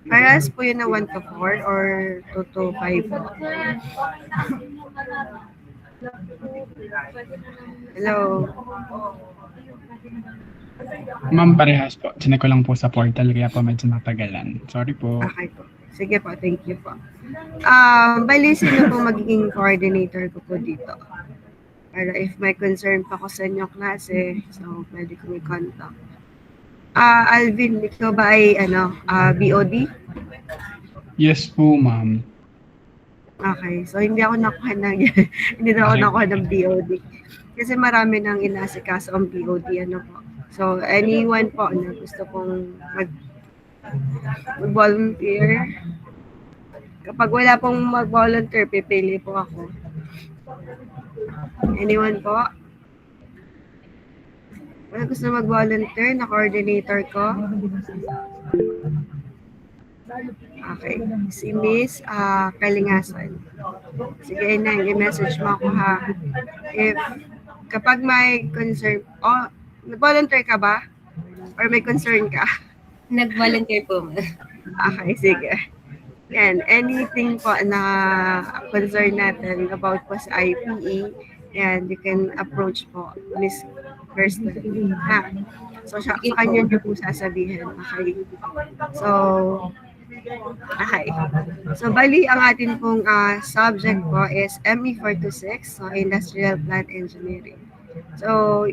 Parehas po yun na 1 to 4 or 2 to 5 po. Hello? Ma'am, parehas po. Chinek ko lang po sa portal kaya po medyo matagalan. Sorry po. Okay po. Sige po, thank you po. Bali, sino po magiging coordinator ko po dito? Para if may concern pa ko sa inyong klase, so pwede ko i-contact. Alvin, ikaw ba ay BOD? Yes po, ma'am. Okay, so hindi ako nakuha ng hindi na ako Okay. nakuha ng BOD. Kasi marami nang inasikaso ang BOD, ano po. So, anyone po na gusto pong mag-volunteer, kapag wala pong mag-volunteer, pipili po ako. Anyone po? Wala gusto mag-volunteer na coordinator ko? Okay. Si Miss Kalingasan. Sige na, i-message mo ako ha. If kapag may concern, nag-volunteer ka ba? Or may concern ka? Nag-volunteer po, ma'am. Okay, sige. Yan, anything po na concern natin about po sa IPE, yan, you can approach po Miss Kirsten. Ha? So, sa kanya niyo po sasabihin. Okay. So, okay. So, bali, ang atin pong subject po is ME426, so Industrial Plant Engineering. So,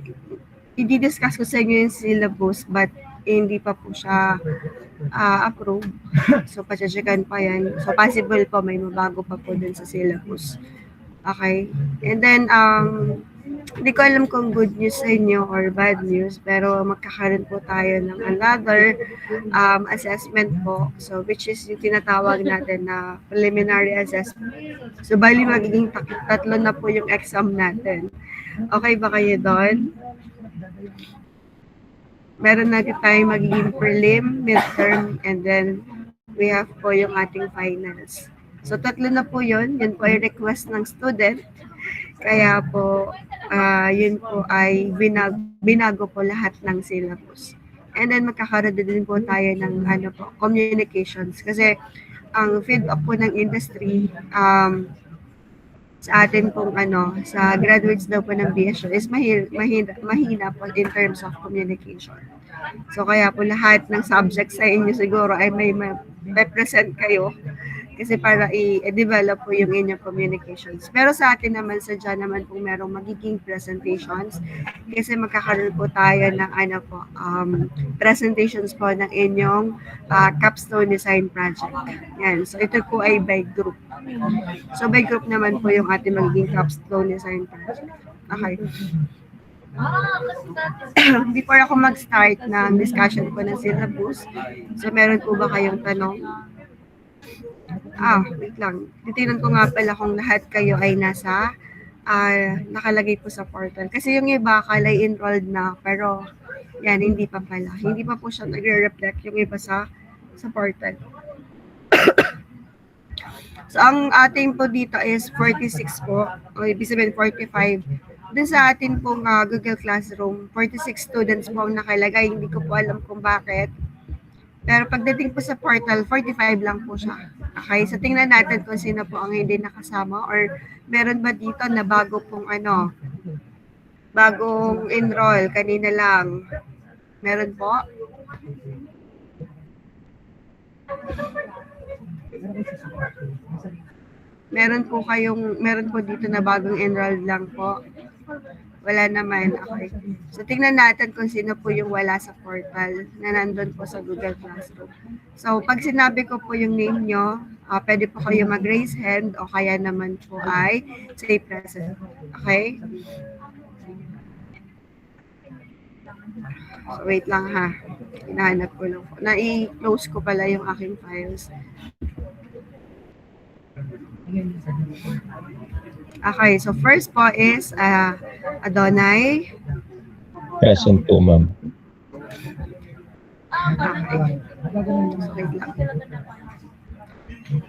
i-discuss ko sa inyo yung syllabus, but hindi pa po siya approved. So, patsatsagan pa yan. So, possible po may mabago pa po dun sa syllabus. Okay? And then, hindi ko alam kung good news sa inyo or bad news, pero magkakaroon po tayo ng another assessment po. So, which is yung tinatawag natin na preliminary assessment. So, bali magiging tatlo na po yung exam natin. Okay ba kayo doon? Meron natin tayo magiging prelim, midterm, and then we have po yung ating finals. So, tatlo na po yun. Yun po ay request ng student. Kaya po, yun po ay binago po lahat ng syllabus. And then, magkakaroon din po tayo ng communications. Kasi, ang feedback po ng industry, sa atin pong sa graduates daw po ng BSU is mahina po in terms of communication. So kaya po lahat ng subjects sa inyo siguro ay may represent kayo kasi para i-develop po yung inyong communications. Pero sa atin naman, sadya naman po merong magiging presentations kasi magkakaroon po tayo ng presentations po ng inyong capstone design project. Yan. So ito po ay by group. So by group naman po yung ating magiging capstone design project. Okay. Before ako mag-start ng discussion po ng syllabus, so meron po ba kayong tanong? Wait lang. Titignan ko nga pala kung lahat kayo ay nasa nakalagay po sa portal. Kasi yung iba kalay enrolled na, pero yan, hindi pa pala. Hindi pa po siya nagre-reflect yung iba sa portal. So, ang ating po dito is 46 po. O, ibig sabihin 45. Dun sa atin pong Google Classroom, 46 students po ang nakalagay. Hindi ko po alam kung bakit. Pero pagdating po sa portal, 45 lang po siya. Okay, so tingnan natin kung sino po ang hindi nakasama or meron ba dito na bago pong bagong enroll kanina lang. Meron po? Meron po dito na bagong enrolled lang po. Wala naman. Okay. So, tingnan natin kung sino po yung wala sa portal na nandun po sa Google Classroom. So, pag sinabi ko po yung name nyo, pwede po kayo mag-raise hand o kaya naman po ay say present. Okay? So, wait lang ha. Hinahanap ko lang po. Na-i-close ko pala yung aking files. Okay, so first po is Adonai. Present po, ma'am. Okay. So, wait lang.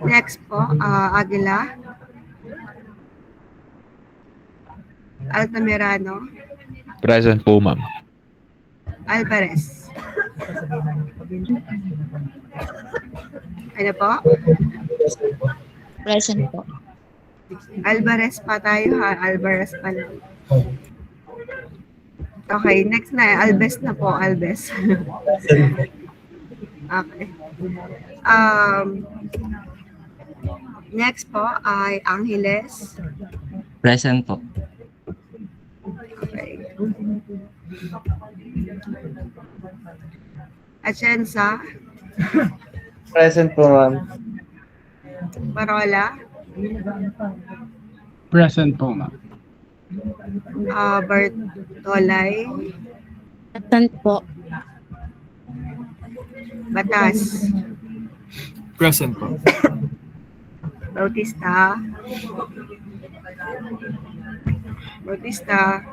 Next po, Aguila. Altamirano. Present po, ma'am. Alvarez. Okay na po? Present po. Alvarez pa tayo ha. Alvarez pa lang. Okay, next na. Albes na po. Albes. Okay. Next po ay Angeles. Present po. Okay. Atienza. Present po, ma'am. Parola. Present po, ma'am. Bartolay. Present po. Batas. Present po. Bautista. Bautista.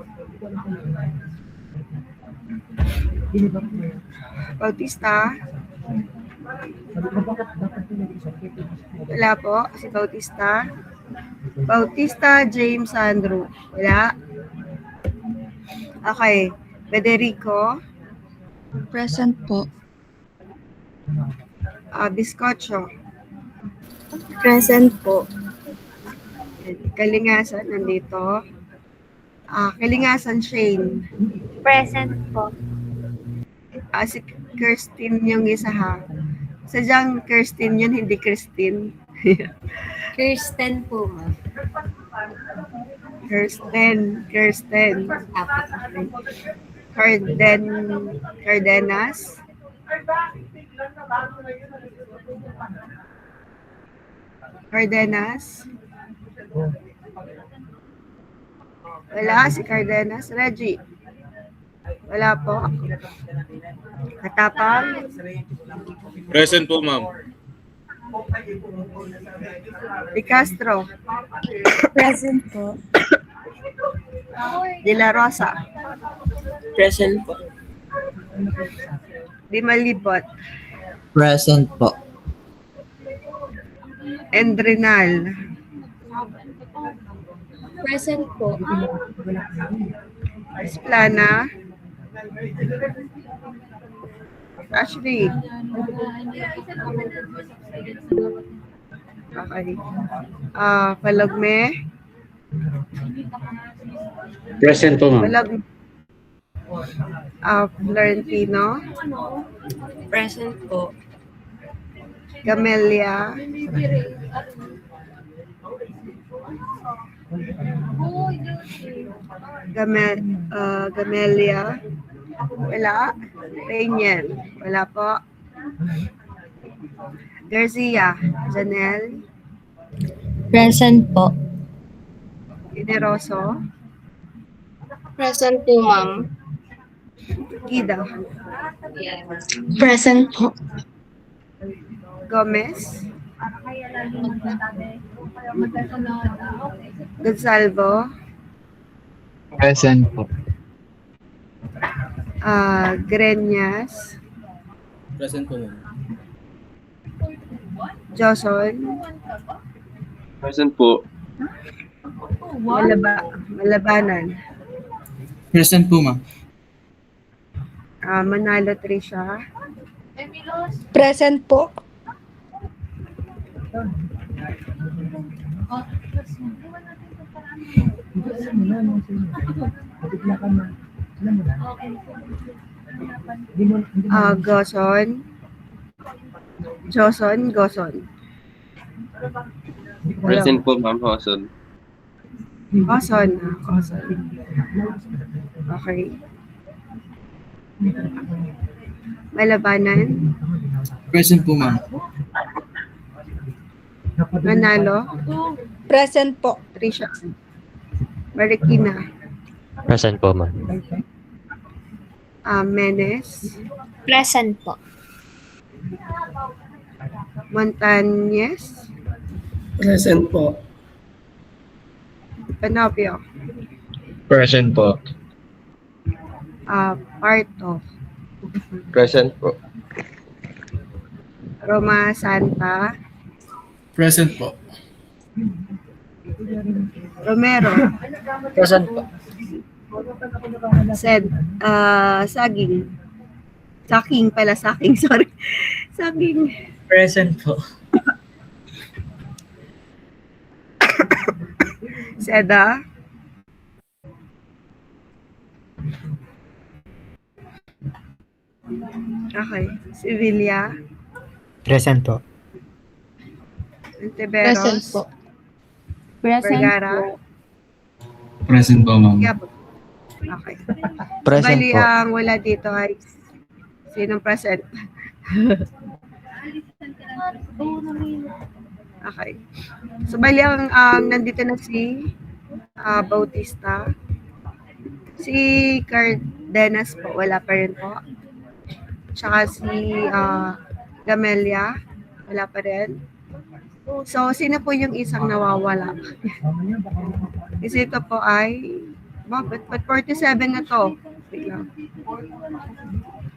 Bautista. Wala po, si Bautista. Bautista James Andrew. Wala. Okay. Federico. Present po. Biscocho. Present po. Kalingasan nandito. Kalingasan Shane. Present po. Si Kirsten yung isa ha. Sadyang Kirsten yun, hindi Christine. Kirsten po, ma'am. Kirsten. Apat. Cardenas. Cardenas. Wala si Cardenas. Reggie. Wala po. Katapang. Present po, ma'am. De Castro. Present po. De La Rosa. Present po. Di Malibot. Present po. Endrenal. Present po. Esplana. Ashley. Okay. Palagme. Present po, ma'am. Palagme. Florentino. Present po. Camellia. Gamelia. Wala. Rainiel. Wala po. Garcia. Janelle. Present po. Generoso. Present po, ma'am. Gida. Present po. Gomez. Gonsalvo. Present po. Grenyas. Present po, ma'am. Joson. Present po. Malabanan. Present po, ma'am. Manalo Trisha. Present po. Goson. Goson. Present po, ma'am. Hoson. Goson. Okay. Malabanan. Present po, ma'am. Manalo. Present po. Trisha. Marikina. Present po, ma'am. Menes. Present po. Montañez. Present po. Panopio. Present po. Parto. Present po. Roma Santa. Present po. Romero. Present po. Saging. Saking pala, sorry. Saging. Present po. Miss Eda? Okay. Si Vilya? Present po. Antiveros? Present po. Vergara? Present po, ma'am. Gabot. Okay. Present Bali, po. ang wala dito ay sinong present? Okay. So, bali, ang nandito na si Bautista. Si Cardenas po, wala pa rin po. Tsaka si Gamelia, wala pa rin. So, sino po yung isang nawawala? Kasi ito po ay, ba't 47 na to? Wait lang.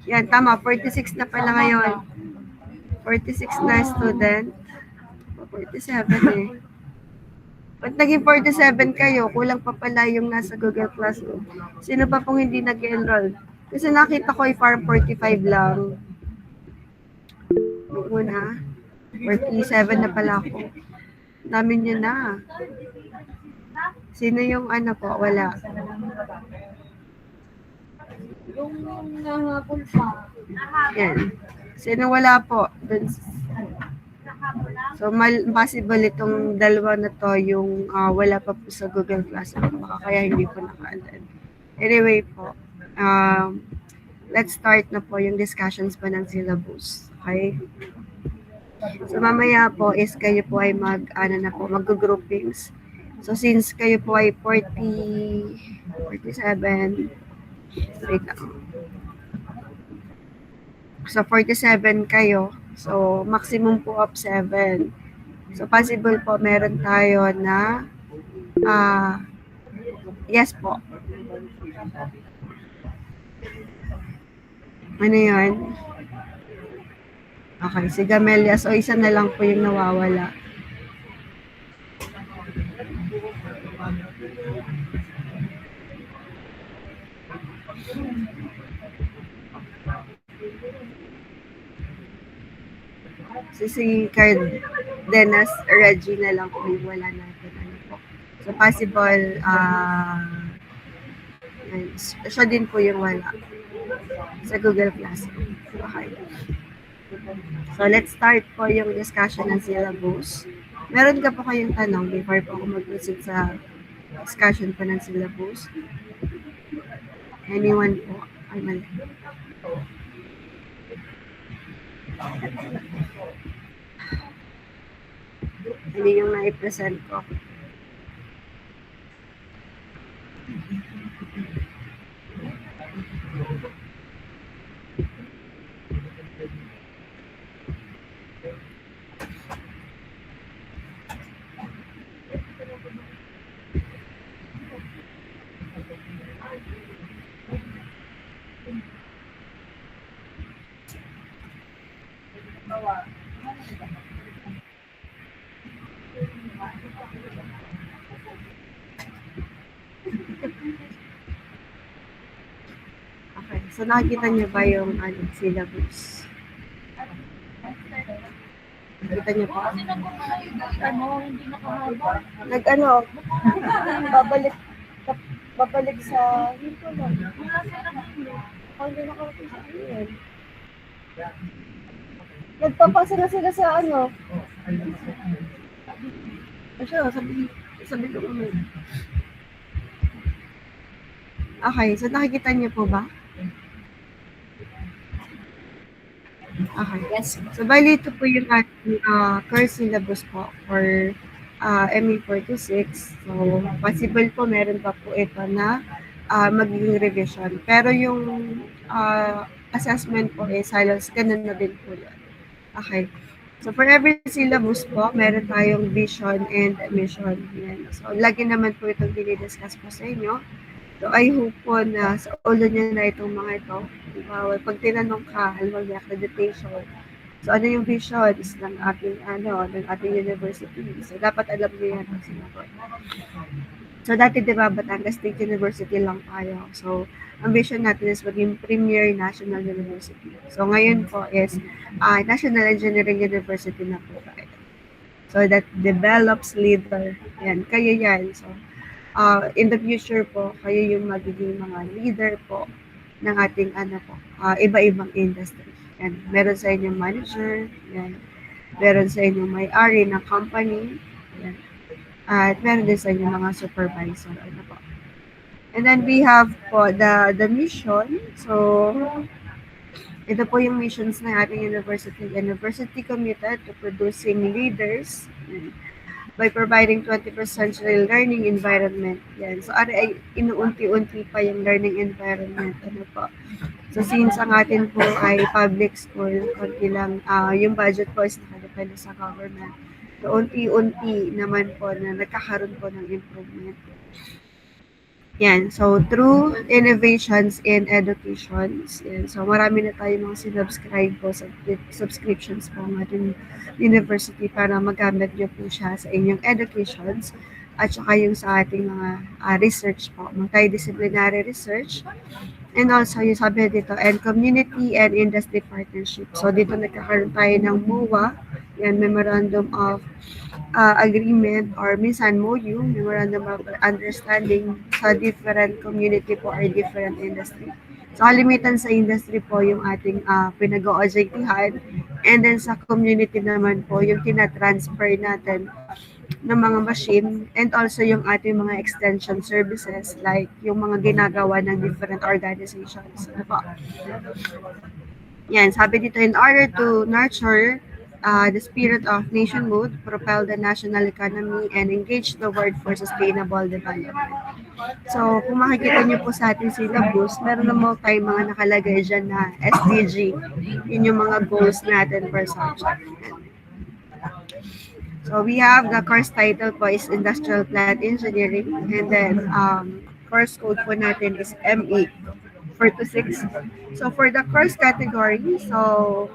Yan, tama, 46 na pala ngayon. 46 na student. 47 eh. Ba't naging 47 kayo? Kulang pa pala yung nasa Google Classroom. Sino pa pong hindi nag-enroll? Kasi nakita ko ay parang 45 lang. Muna. 47 na pala ako. Dami nyo na. Sino yung ano po? Wala. Yan. Sino wala po? Dun. So, possible itong dalawa na to yung wala pa po sa Google Classroom. Baka kaya hindi po naka-attend. Anyway po, let's start na po yung discussions pa ng syllabus. Okay? So, mamaya po is kayo po ay mag-groupings. So, since kayo po ay 47, wait lang. So, 47 kayo. So, maximum po of 7. So, possible po meron tayo na yes po. Ano yun? Okay, si Gamelia. So, isa na lang po yung nawawala. Si Cardenas, Reggie na lang po yung wala natin. Ano po. So, possible, siya din po yung wala sa Google Classroom. Okay. So, let's start po yung discussion ng syllabus. Meron ka po kayong tanong before po ako mag-proceed sa discussion po ng syllabus? Anyone po? Ay, mali. Ano yung na-present ko? Okay, so nakikita niyo ba yung syllabus? Nakikita niyo po? Babalik sa dito lang. Hindi nakarating sa akin. Nagpapasa na sila sa ano. Sabi ko naman. Okay, so nakikita niyo po ba? Okay. Yes. So, bali ito po yung ating course syllabus po for ME46. So, possible po meron pa po ito na magiging revision. Pero yung assessment po is halos ganun na din po yun. Okay. So, for every syllabus po, meron tayong vision and mission. Yan. So, lagi naman po itong dinidiscuss po sa inyo. So, I hope po na sa ulo niya na itong mga ito. Pag tinanong ka, halimbawa may accreditation. So, ano yung visions ng ating university? So, dapat alam niyo yan pag sinagot. So, dati diba, Batangas State University lang tayo. So, ang vision natin is maging premier national university. So, ngayon po is National Engineering University na po tayo. So, that develops leader. Yan, kayo yan. So, in the future po, kayo yung magiging mga leader po ng ating iba-ibang industry. Yan. Meron sa inyong manager, yan. Meron sa inyong may-ari ng company, yan. At meron din sa inyong mga supervisor. Ano po. And then we have po the mission. So, ito po yung missions ng ating university. University committed to producing leaders by providing 21st century learning environment. Yan. So, ay inuunti-unti pa yung learning environment. Ano po. So, since ang atin po ay public school, konti lang, yung budget po is nakadepende sa government. So, unti-unti naman po na nagkakaroon po ng improvement. Yan. So, through innovations in educations, yan. So, marami na tayo mga sinubscribe po sa subscriptions po ng ating university para magamit nyo po siya sa inyong educations at saka yung sa ating mga research po, multidisciplinary research. And also, yung sabi dito, and community and industry partnership. So, dito nagkakaroon tayo ng MOA, yan, Memorandum of Agreement, or minsan MOU, Memorandum of Understanding sa different community po or different industry. So, kalimitan sa industry po yung ating pinag-OJT-han, and then sa community naman po, yung tina-transfer natin ng mga machine, and also yung ating mga extension services like yung mga ginagawa ng different organizations. Ano po? Yan, sabi dito, in order to nurture the spirit of nationhood, propel the national economy, and engage the world for sustainable development. So, kung makikita niyo po sa ating syllabus, meron naman tayong mga nakalagay dyan na SDG. Yun yung mga goals natin per subject. So, we have the course title po is Industrial Plant Engineering, and then course code po natin is ME 426. So, for the course category, so,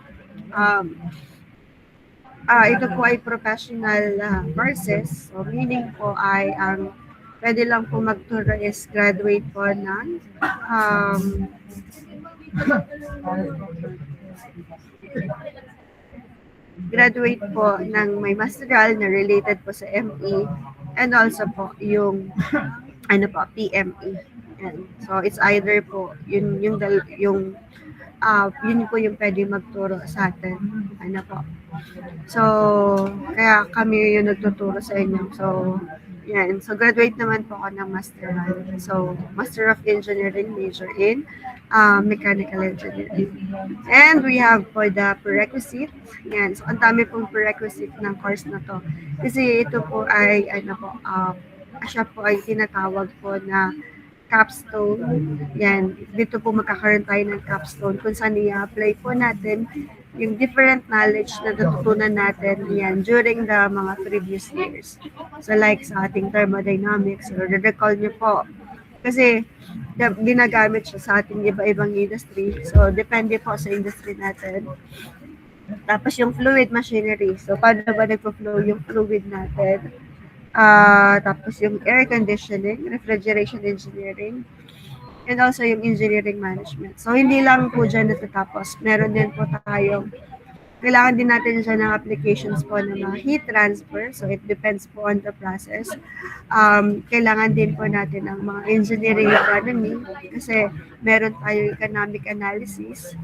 ito po ay professional courses. So, meaning po ay pwede lang po magturo is graduate po ng graduate po ng may masteral na related po sa ME, and also po yung PME. And so, it's either po yun po yung pwede magturo sa atin. Ano po. So, kaya kami yung nagtuturo sa inyo. So, yan. So, graduate naman po ako ng masteral. So, Master of Engineering, major in Mechanical Engineering. And we have for the prerequisite. Yan. So, ang dami pong prerequisite ng course na to. Kasi ito po ay, siya po ay tinatawag po na capstone. Yan. Dito po magkakaroon tayo ng capstone kung saan i-apply po natin yung different knowledge na natutunan natin yan during the mga previous years. So like sa ating thermodynamics, or recall nyo po. Kasi ginagamit siya sa ating iba-ibang industry. So depende po sa industry natin. Tapos yung fluid machinery. So paano ba nagpo-flow yung fluid natin? Tapos yung air conditioning, refrigeration engineering, and also yung engineering management. So, hindi lang po dyan natatapos. Meron din po tayong, kailangan din natin dyan ng applications po ng mga heat transfer. So, it depends po on the process. Kailangan din po natin ng mga engineering economy kasi meron tayong economic analysis.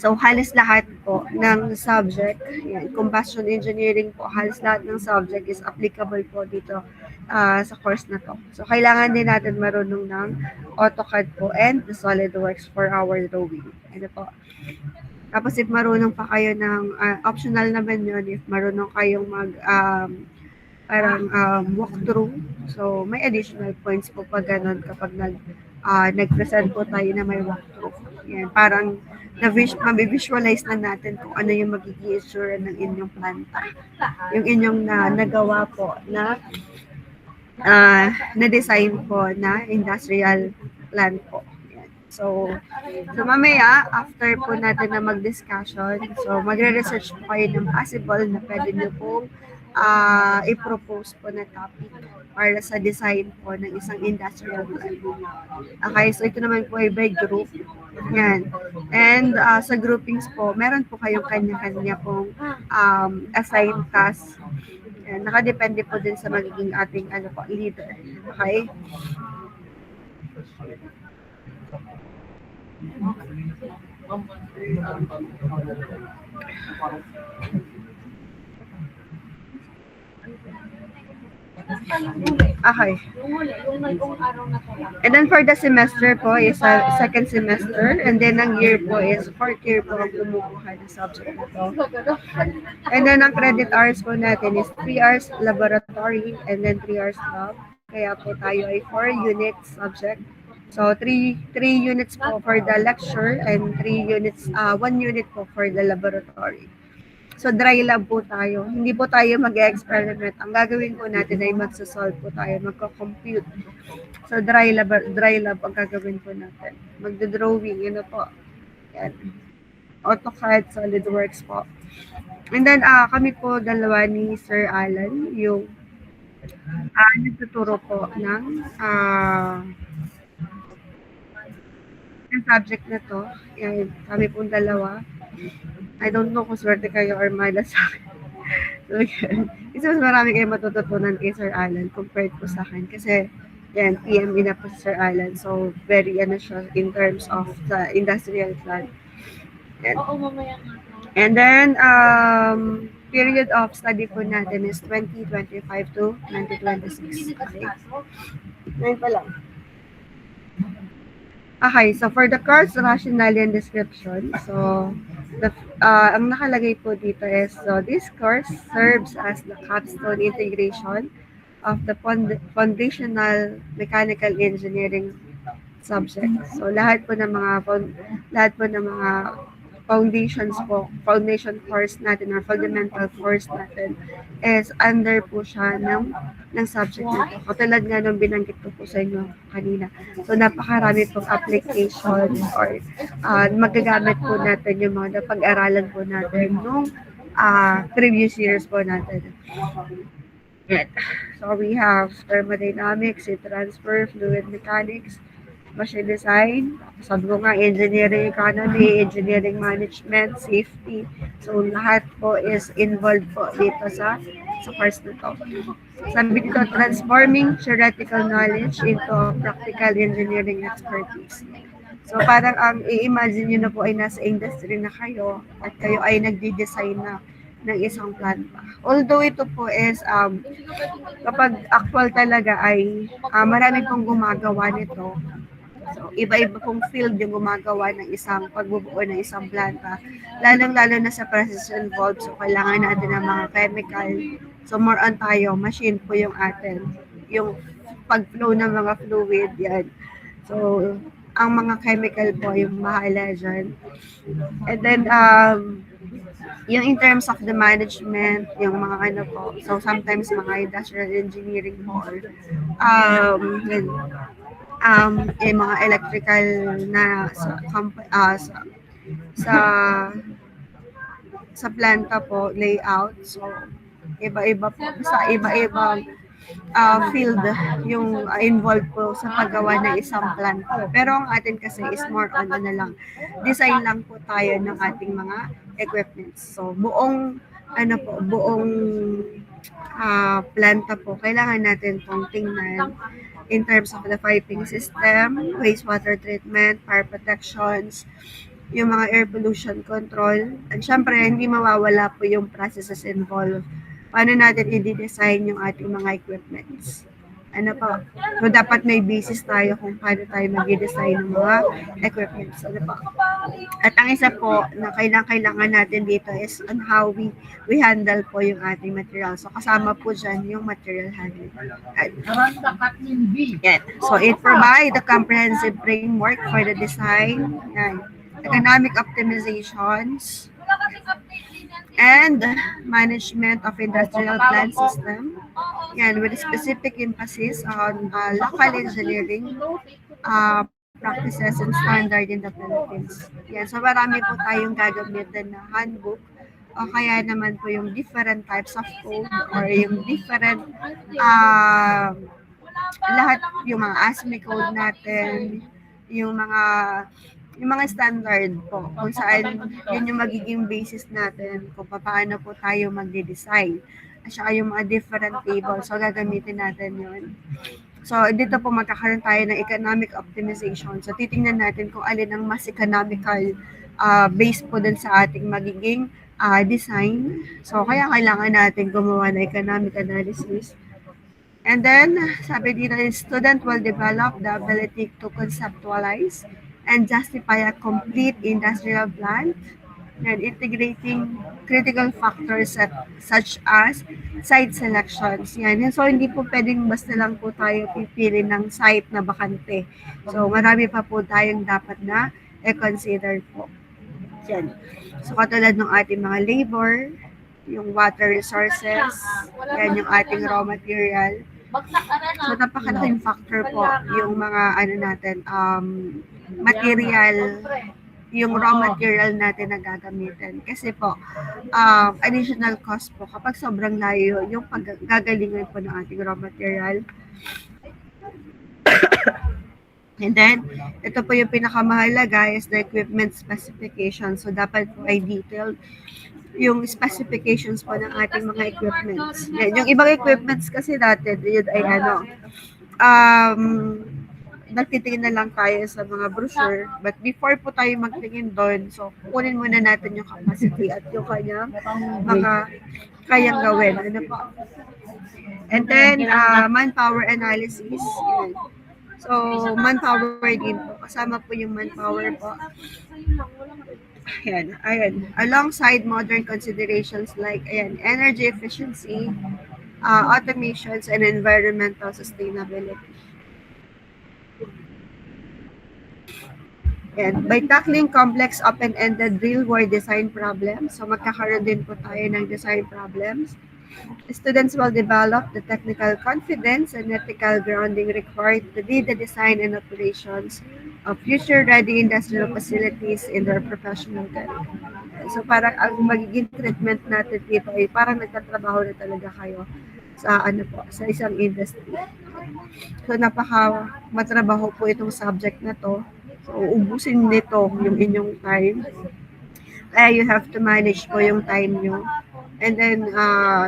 So, halos lahat po ng subject, yan, combustion engineering po, halos lahat ng subject is applicable po dito sa course na to. So, kailangan din natin marunong ng AutoCAD po and the SolidWorks for our drawing. Ano po. Tapos, if marunong pa kayo ng, optional naman yun, if marunong kayong walkthrough. So, may additional points po pag ganun kapag nag-present po tayo na may walkthrough. Yan, parang mabivisualize na natin kung ano yung magiging itsura ng inyong planta. Yung inyong nagawa po na na-design po na industrial plant po. Yan. So mamaya, after po natin na mag-discussion, so magre-research po kayo ng possible na pwede nyo pong i-propose po na topic para sa design po ng isang industrial plant. Okay, so ito naman po ay by group. Yan. And sa groupings po, meron po kayong kanya-kanya pong assigned task. Yan, nakadepende po din sa magiging ating leader. Okay? Okay. And then for the semester po is second semester, and then ang year po is fourth year po ang kumukuha ng subject na to. And then ang credit hours po natin is 3 hours laboratory and then 3 hours lab. Kaya po tayo ay 4 units subject. So 3 units po for the lecture and 1 unit po for the laboratory. So, dry lab po tayo. Hindi po tayo mag-experiment. Ang gagawin po natin ay magsasolve po tayo, magko-compute. So, dry lab ang gagawin po natin. Magdo-drawing, yun na po. Yan. AutoCAD, SolidWorks po. And then, kami po dalawa ni Sir Alan, yung nagtuturo po ng subject na to. Yan, kami po dalawa. I don't know kung swerte kayo or malas sa akin. So, kasi mas marami kayo matututunan kay Sir Alan compared po sa akin. Kasi, yan, PME na po si Sir Alan. So, very, siya in terms of the industrial plant. And then, period of study po natin is 2025 to 2026. Okay. Ngayon pa lang. Okay, so for the course rationale and description, so ang nakalagay po dito is, so this course serves as the capstone integration of the foundational mechanical engineering subject. So lahat po ng mga foundation course natin or fundamental course natin is under po siya ng subject nito. Katulad nga nung binanggit ko po sa inyo kanina. So, napakarami pong application or magagamit po natin yung mga napag-aralan po natin nung previous years po natin. So, we have thermodynamics, heat transfer, fluid mechanics, machine design, sabi ko nga, engineering economy, engineering management, safety. So, lahat po is involved po dito sa course na to. Sabi dito, transforming theoretical knowledge into practical engineering expertise. So, parang ang i-imagine nyo na po ay nasa industry na kayo at kayo ay nagdi-design na ng isang planta. Although ito po is, kapag actual talaga ay marami pong gumagawa nito. So, iba-iba pong field yung gumagawa ng pagbubuo ng isang planta. Lalong-lalo na sa process involved. So, kailangan natin ng mga chemical. So, more on tayo. Machine po yung atin. Yung pag-flow ng mga fluid, yan. So, ang mga chemical po yung mahala dyan. And then, yung in terms of the management, yung mga po. So, sometimes mga industrial engineering po or mga electrical na sa planta po, layout. So, iba-iba po. Sa iba-ibang field yung involved po sa paggawa ng isang planta. Pero ang atin kasi is more on lang. Design lang po tayo ng ating mga equipments. So, buong planta po, kailangan natin pong tingnan in terms of the piping system, wastewater treatment, fire protections, yung mga air pollution control. At syempre, hindi mawawala po yung processes involved. Paano natin i-design yung ating mga equipments? So, dapat may basis tayo kung paano tayo mag-design ng mga equipments. At ang isa po na kailangan natin dito is on how we handle po yung ating material. So, kasama po dyan yung material handling. Yan. So, it provides a comprehensive framework for the design, economic optimizations, and management of industrial plant system. Yan, with a specific emphasis on local engineering practices and standard in the Philippines. Yan, so marami po tayong gagamitin na handbook o kaya naman po yung different types of code or yung different lahat yung mga ASME code natin, yung mga standard po, kung saan yun yung magiging basis natin kung paano po tayo magde-design at saka yung mga different tables. So, gagamitin natin yun. So, dito po magkakaroon tayo ng economic optimization. So, titingnan natin kung alin ang mas economical based po dun sa ating magiging design. So, kaya kailangan natin gumawa ng economic analysis. And then, sabi dito, student will develop the ability to conceptualize and justify a complete industrial plant and integrating critical factors such as site selections. Yan. So, hindi po pwedeng basta lang po tayo pipili ng site na bakante. So, marami pa po tayong dapat na i-consider po. Yan. So, katulad ng ating mga labor, yung water resources, yan yung ating raw material. So, napakalaking factor po yung mga material, yung raw material natin na gagamitin. Kasi po, additional cost po kapag sobrang layo yung paggagalingan po ng ating raw material. And then, ito po yung pinakamahalaga is the equipment specification. So, dapat po ay detailed yung specifications po ng ating mga equipments. Yan. Yung ibang equipments kasi natin, yun ay nagtitingin na lang tayo sa mga brochure. But before po tayo magtingin doon, so kunin muna natin yung capacity at yung kanyang mga kayang gawin. Ano po? And then, manpower analysis. Yan. So, manpower din po. Kasama po yung manpower po. Ayan. Alongside modern considerations like energy efficiency, automations, and environmental sustainability. And by tackling complex, open-ended, real-world design problems, so magkakaroon din po tayo ng design problems. Students will develop the technical confidence and ethical grounding required to lead the design and operations of future-ready industrial facilities in their professional career. So parang ang magiging treatment natin dito ay parang nagtatrabaho na talaga kayo sa sa isang industry. So matrabaho po itong subject na to. So ubusin nito yung inyong time. Kaya you have to manage po yung time nyo. And then,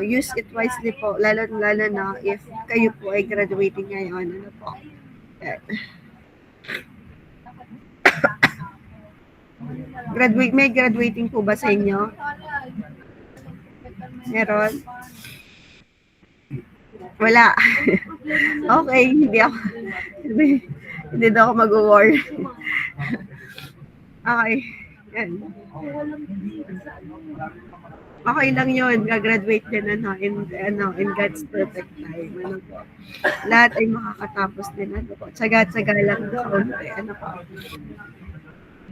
use it wisely po, lalo na if kayo po ay graduating ngayon. Po. May graduating po ba sa inyo? Meron? Wala. Okay, hindi daw ako mag-war. Okay. Yan. Okay lang yun, gagraduate din in God's perfect time. Po. Lahat ay makakatapos din. Po. Tsaga-tsaga lang kaunti. Po.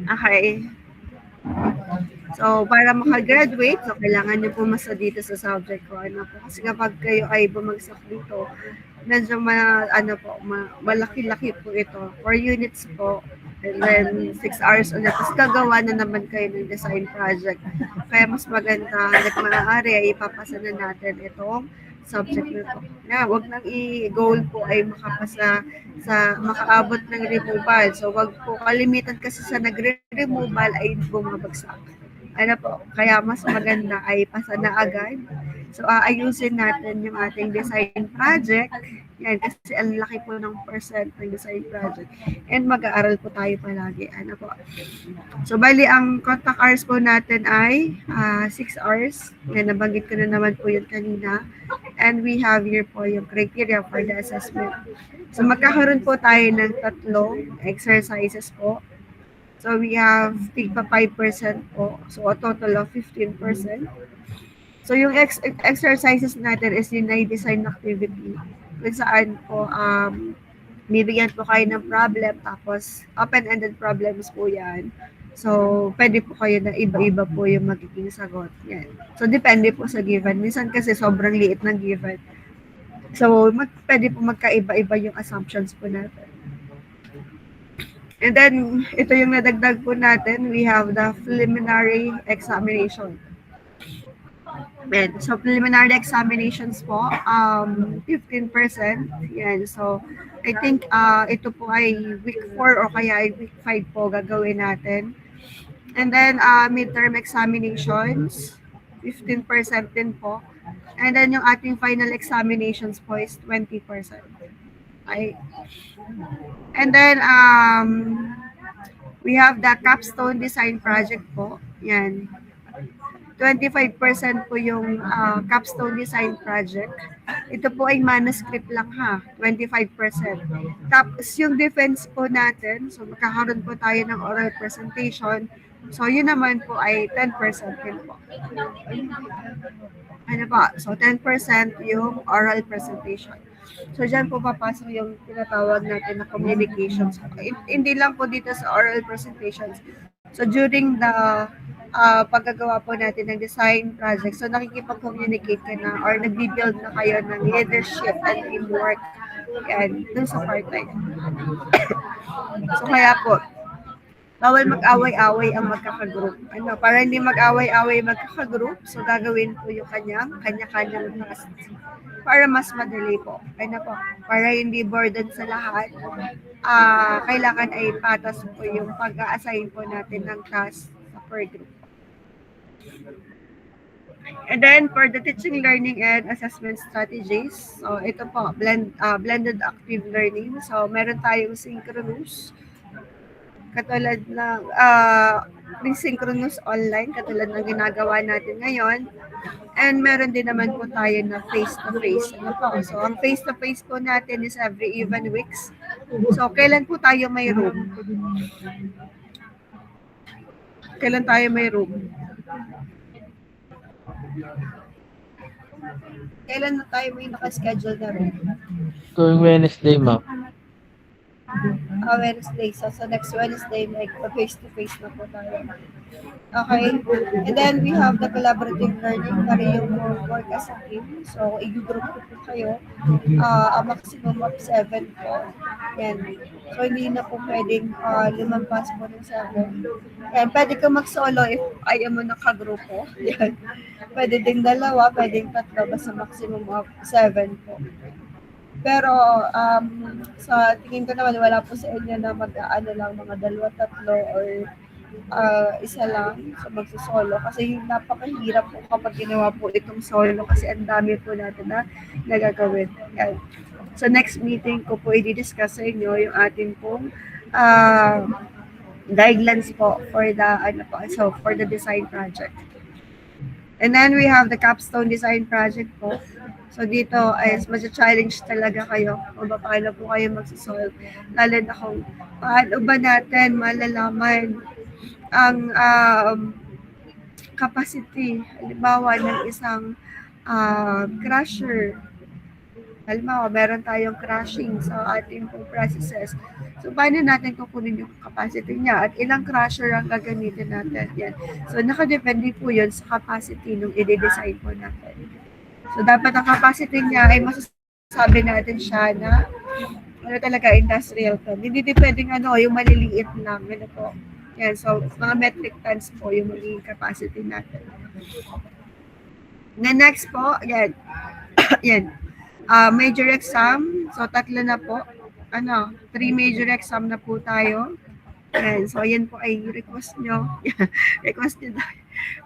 Okay. So, para makagraduate, so kailangan nyo pumasa dito sa subject ko. Po. Kasi kapag kayo ay bumagsak dito, medyo malaki-laki po ito. 4 units po. And then, 6 hours ulit. Tapos gagawa na naman kayo ng design project. Kaya mas maganda, hanggat maaari, ay ipapasa na natin itong subject na ito. Wag nang i-goal po ay makaabot ng removal. So, wag po kalimitan kasi sa nagre-removal ay bumabagsak. Kaya mas maganda ay pasa na agad. So, ayusin natin yung ating design project. Yan, kasi ang laki po ng percent ng design project. And mag-aaral po tayo palagi. Po. So, bali, ang contact hours po natin ay 6 hours. Yan, nabanggit ko na naman po yun kanina. And we have here po yung criteria for the assessment. So, magkakaroon po tayo ng 3 exercises po. So, we have tigpa 5% po. So, a total of 15%. So, yung exercises natin is yung design activity. Kung saan po, bibigyan po kayo ng problem, tapos open-ended problems po yan. So, pwede po kayo na iba-iba po yung magiging sagot. Yan. So, depende po sa given. Minsan kasi sobrang liit ng given. So, pwede po magkaiba-iba yung assumptions po natin. And then, ito yung nadagdag po natin. We have the preliminary examination. So, preliminary examinations po, 15%. Yan. So, I think ito po ay week 4 o kaya ay week 5 po gagawin natin. And then, midterm examinations, 15% din po. And then yung ating final examinations po is 20%. Okay. And then, we have the capstone design project po. Yan. 25% po yung capstone design project. Ito po ay manuscript lang ha, 25%. Tapos yung defense po natin, so magkakaroon po tayo ng oral presentation. So yun naman po ay 10% din po. Ano pa? So 10% yung oral presentation. So dyan po papasok yung tinatawag natin na communications. Hindi lang po dito sa oral presentations. So during the paggagawa po natin ng design project, so nakikipag-communicate ka na or nagbi-build na kayo ng leadership and teamwork yan, dun sa part-time. So kaya po, bawal mag-away-away ang magkakagroup. Ano, para hindi mag-away-away magkakagroup, so gagawin po yung kanya-kanyang task para mas madali po. Ano po, para hindi burden sa lahat, kailangan ay patas po yung pag-a-assign po natin ng task sa per group. And then for the teaching, learning, and assessment strategies, so ito po, blended active learning. So meron tayong synchronous, katulad ng synchronous online, katulad ng ginagawa natin ngayon. And meron din naman po tayo na face-to-face. Ano po? So ang face-to-face po natin is every even weeks. So kailan po tayo may room? Kailan tayo may room? Kailan na tayo may nakaschedule na room? Tuwing Wednesday, ma'am. Wednesday. So next Wednesday, like face-to-face na po tayo. Okay. And then we have the collaborative learning para yung work as a team. So i-group po kayo. A maximum of 7 po. Yan. So hindi na po pwedeng lumampas po ng 7. Yan. Pwede ka mag-solo if ayaw mo nakagrupo. Yan. Pwede ding 2, pwedeng 3, basta maximum of 7 po. Pero sa tingin ko naman wala po sa inyo na mag-aano lang mga 2, 3 or isa lang sa magsosolo kasi napakahirap po kapag ginawa po itong solo kasi ang dami po natin na nagagawin. Yan. So next meeting ko po i-discuss sa inyo yung ating pong guidelines po for the for the design project. And then we have the capstone design project po. So dito is mas-challenge talaga kayo kung paano po kayo magsasolve. Lalo na kung paano ba natin malalaman ang capacity, halimbawa ng isang crusher. Halimbawa, meron tayong crushing sa ating processes. So, paano natin kukunin yung capacity niya at ilang crusher ang gagamitin natin? Yan. So, nakadepende po yun sa capacity nung i-design po natin. So, dapat ang capacity niya ay masasabi natin siya na talaga industrial ton. Hindi pwedeng yung maliliit lang. Ano po. Yan. So, mga metric tons po yung magiging capacity natin. The next po, yan. Yan. Major exam. So, 3 na po. 3 major exam na po tayo. And so, yan po ay request nyo.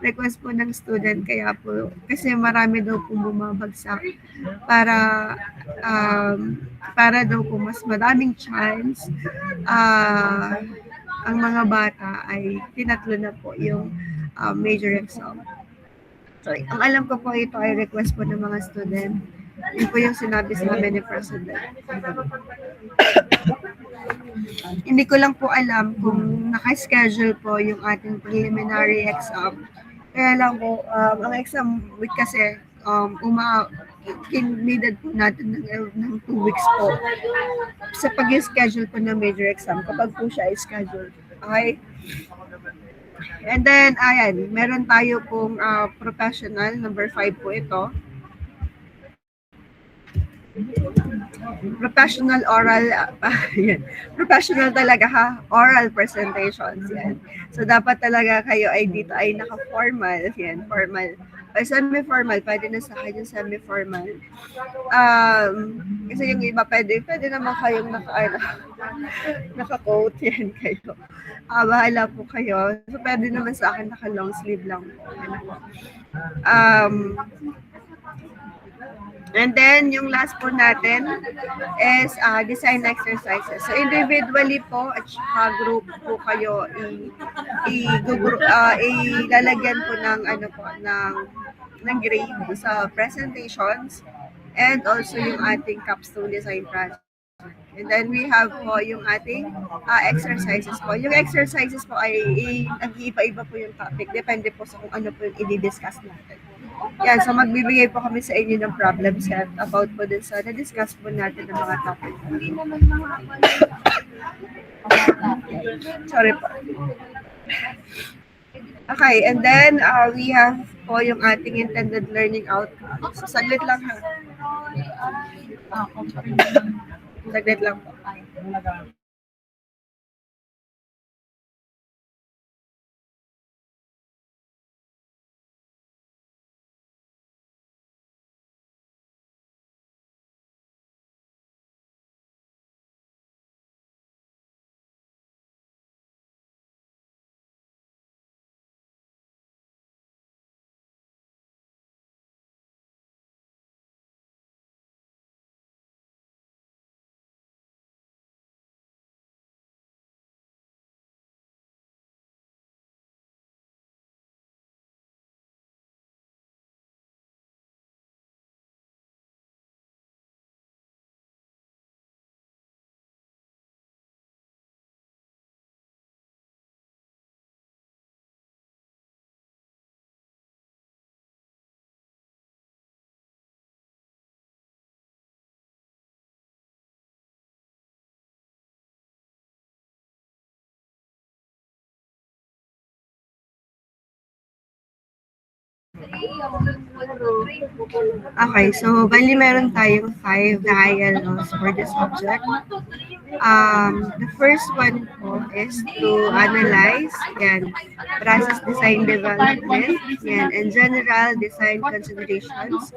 request po ng student. Kaya po, kasi marami daw po bumabagsak para daw po mas maraming chance ang mga bata ay tinatlo na po yung major exam. So, ang alam ko po ito ay request po ng mga student. Yun po yung sinabi sa amin ni President. Hindi ko lang po alam kung naka-schedule po yung ating preliminary exam. Kaya lang po, ang exam week kasi, needed po natin ng 2 weeks po sa pag-schedule po ng major exam kapag po siya ay scheduled. Okay? And then, ayan, meron tayo pong professional, number 5 po ito. Professional oral, yan. Professional talaga ha, oral presentations, yan. So, dapat talaga kayo ay dito ay naka-formal, yan, formal. O semi-formal, pwede na sa akin yung semi-formal. Kasi yung iba, pwede naman kayong naka-coat, yan kayo. Bahala po kayo. So, pwede naman sa akin naka-long sleeve lang po. And then, yung last po natin is design exercises. So, individually po at saka group po kayo ilalagyan po ng ng grade sa presentations and also yung ating capstone design project. And then we have po yung ating exercises po. Yung exercises po ay nag-iiba-iba po yung topic. Depende po sa kung ano po yung i-discuss natin. Yan, so magbibigay po kami sa inyo ng problem set about po din sa na-discuss po natin ng mga topic. Sorry po. Okay, and then we have po yung ating intended learning outcomes. So, saglit lang ha. Saglit lang po. Okay, so bali meron tayong 5 na ILOs for the subject. The first one po is to analyze, yan, process design development, yan, and general design considerations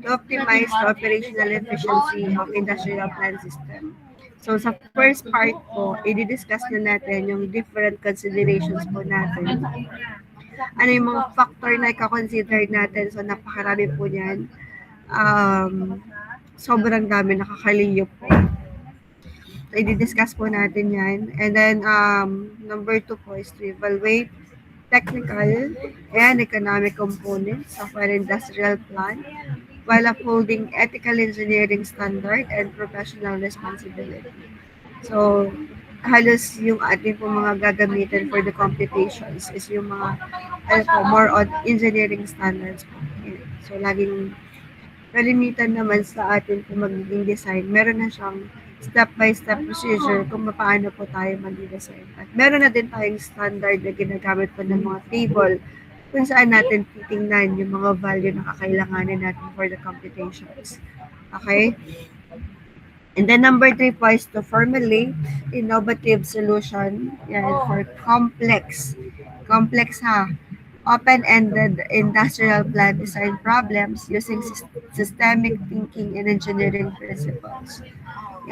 to optimize the operational efficiency of industrial plant system. So sa first part po, i-discuss na natin yung different considerations po natin. Ano yung mga factor na i-consider natin. So, napakarami po yan. Sobrang dami, nakakaliyo po. So, i-discuss po natin yan. And then, number 2 po is to evaluate technical and economic components of an industrial plant while upholding ethical engineering standard and professional responsibility. So, halos yung ating po mga gagamitin for the computations is yung mga more on engineering standards po. So, laging kalimitan naman sa atin po magiging design. Meron na siyang step-by-step procedure kung paano po tayo mag-design. At meron na din tayong standard na ginagamit po ng mga table kung saan natin titingnan yung mga value na kakailanganin natin for the computations. Okay? And then number 3 po is to formulate innovative solution for complex open-ended industrial plant design problems using systemic thinking and engineering principles.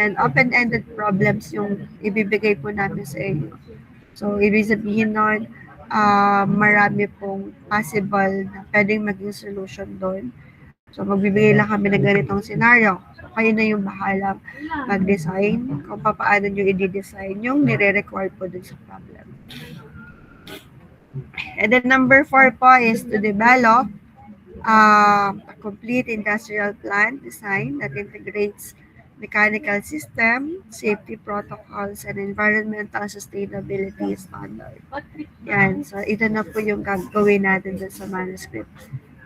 Yan, open-ended problems yung ibibigay po namin sa inyo. So, ibig sabihin nun, marami pong possible na pwedeng maging solution doon. So, magbibigay lang kami ng ganitong scenario. So, kayo na yung bahala mag-design kung paano nyo i-design yung nire-require po dun sa problem. And then number 4 po is to develop a complete industrial plant design that integrates mechanical system, safety protocols, and environmental sustainability standard. Yan. So, ito na po yung gagawin natin dun sa manuscript.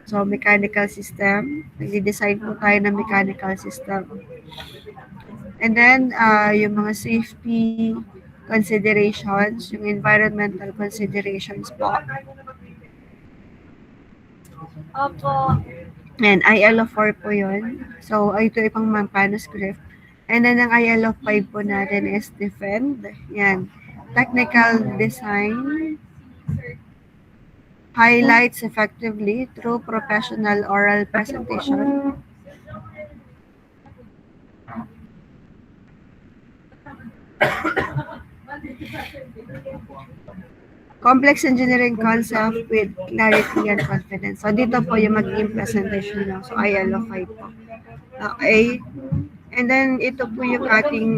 So, mechanical system. Nag-design po tayo ng mechanical system. And then, yung mga safety considerations, yung environmental considerations po. Opo. And ILO 4 po yun. So, ito ipang manuscript. And then, ang ILO 5 po natin is defend. Yan. Technical design highlights effectively through professional oral presentation. complex engineering concept with clarity and confidence. So, dito po yung magiging presentation nyo. So, ILO 5 po. Okay. And then, ito po yung ating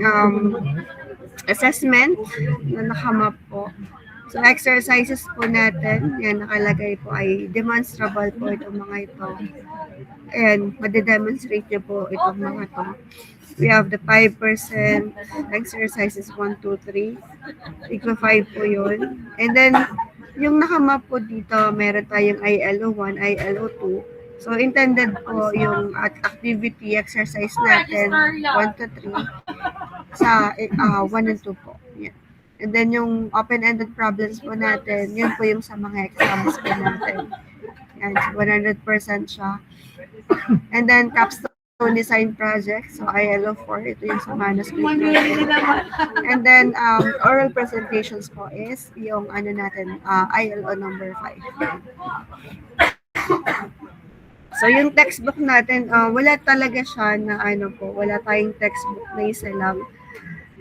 assessment na nakamap po. So, exercises po natin, yan nakalagay po ay demonstrable po itong mga ito. And, madedemonstrate nyo po itong mga ito. We have the 5% exercises 1, 2, 3. Equal 5 po yun. And then, yung nakamap po dito, meron tayong ILO 1, ILO 2. So, intended po yung activity exercise natin, 1 to 3, sa 1 and 2 po. Yan. And then, yung open-ended problems po natin, yun po yung sa mga exams po natin. Yan, 100% siya. And then, capstone design project, so ILO 4, ito yung sa manuscript natin. And then, oral presentations po is yung ano natin, ILO number 5. So, yung textbook natin, wala talaga siya na wala tayong textbook na isa lang.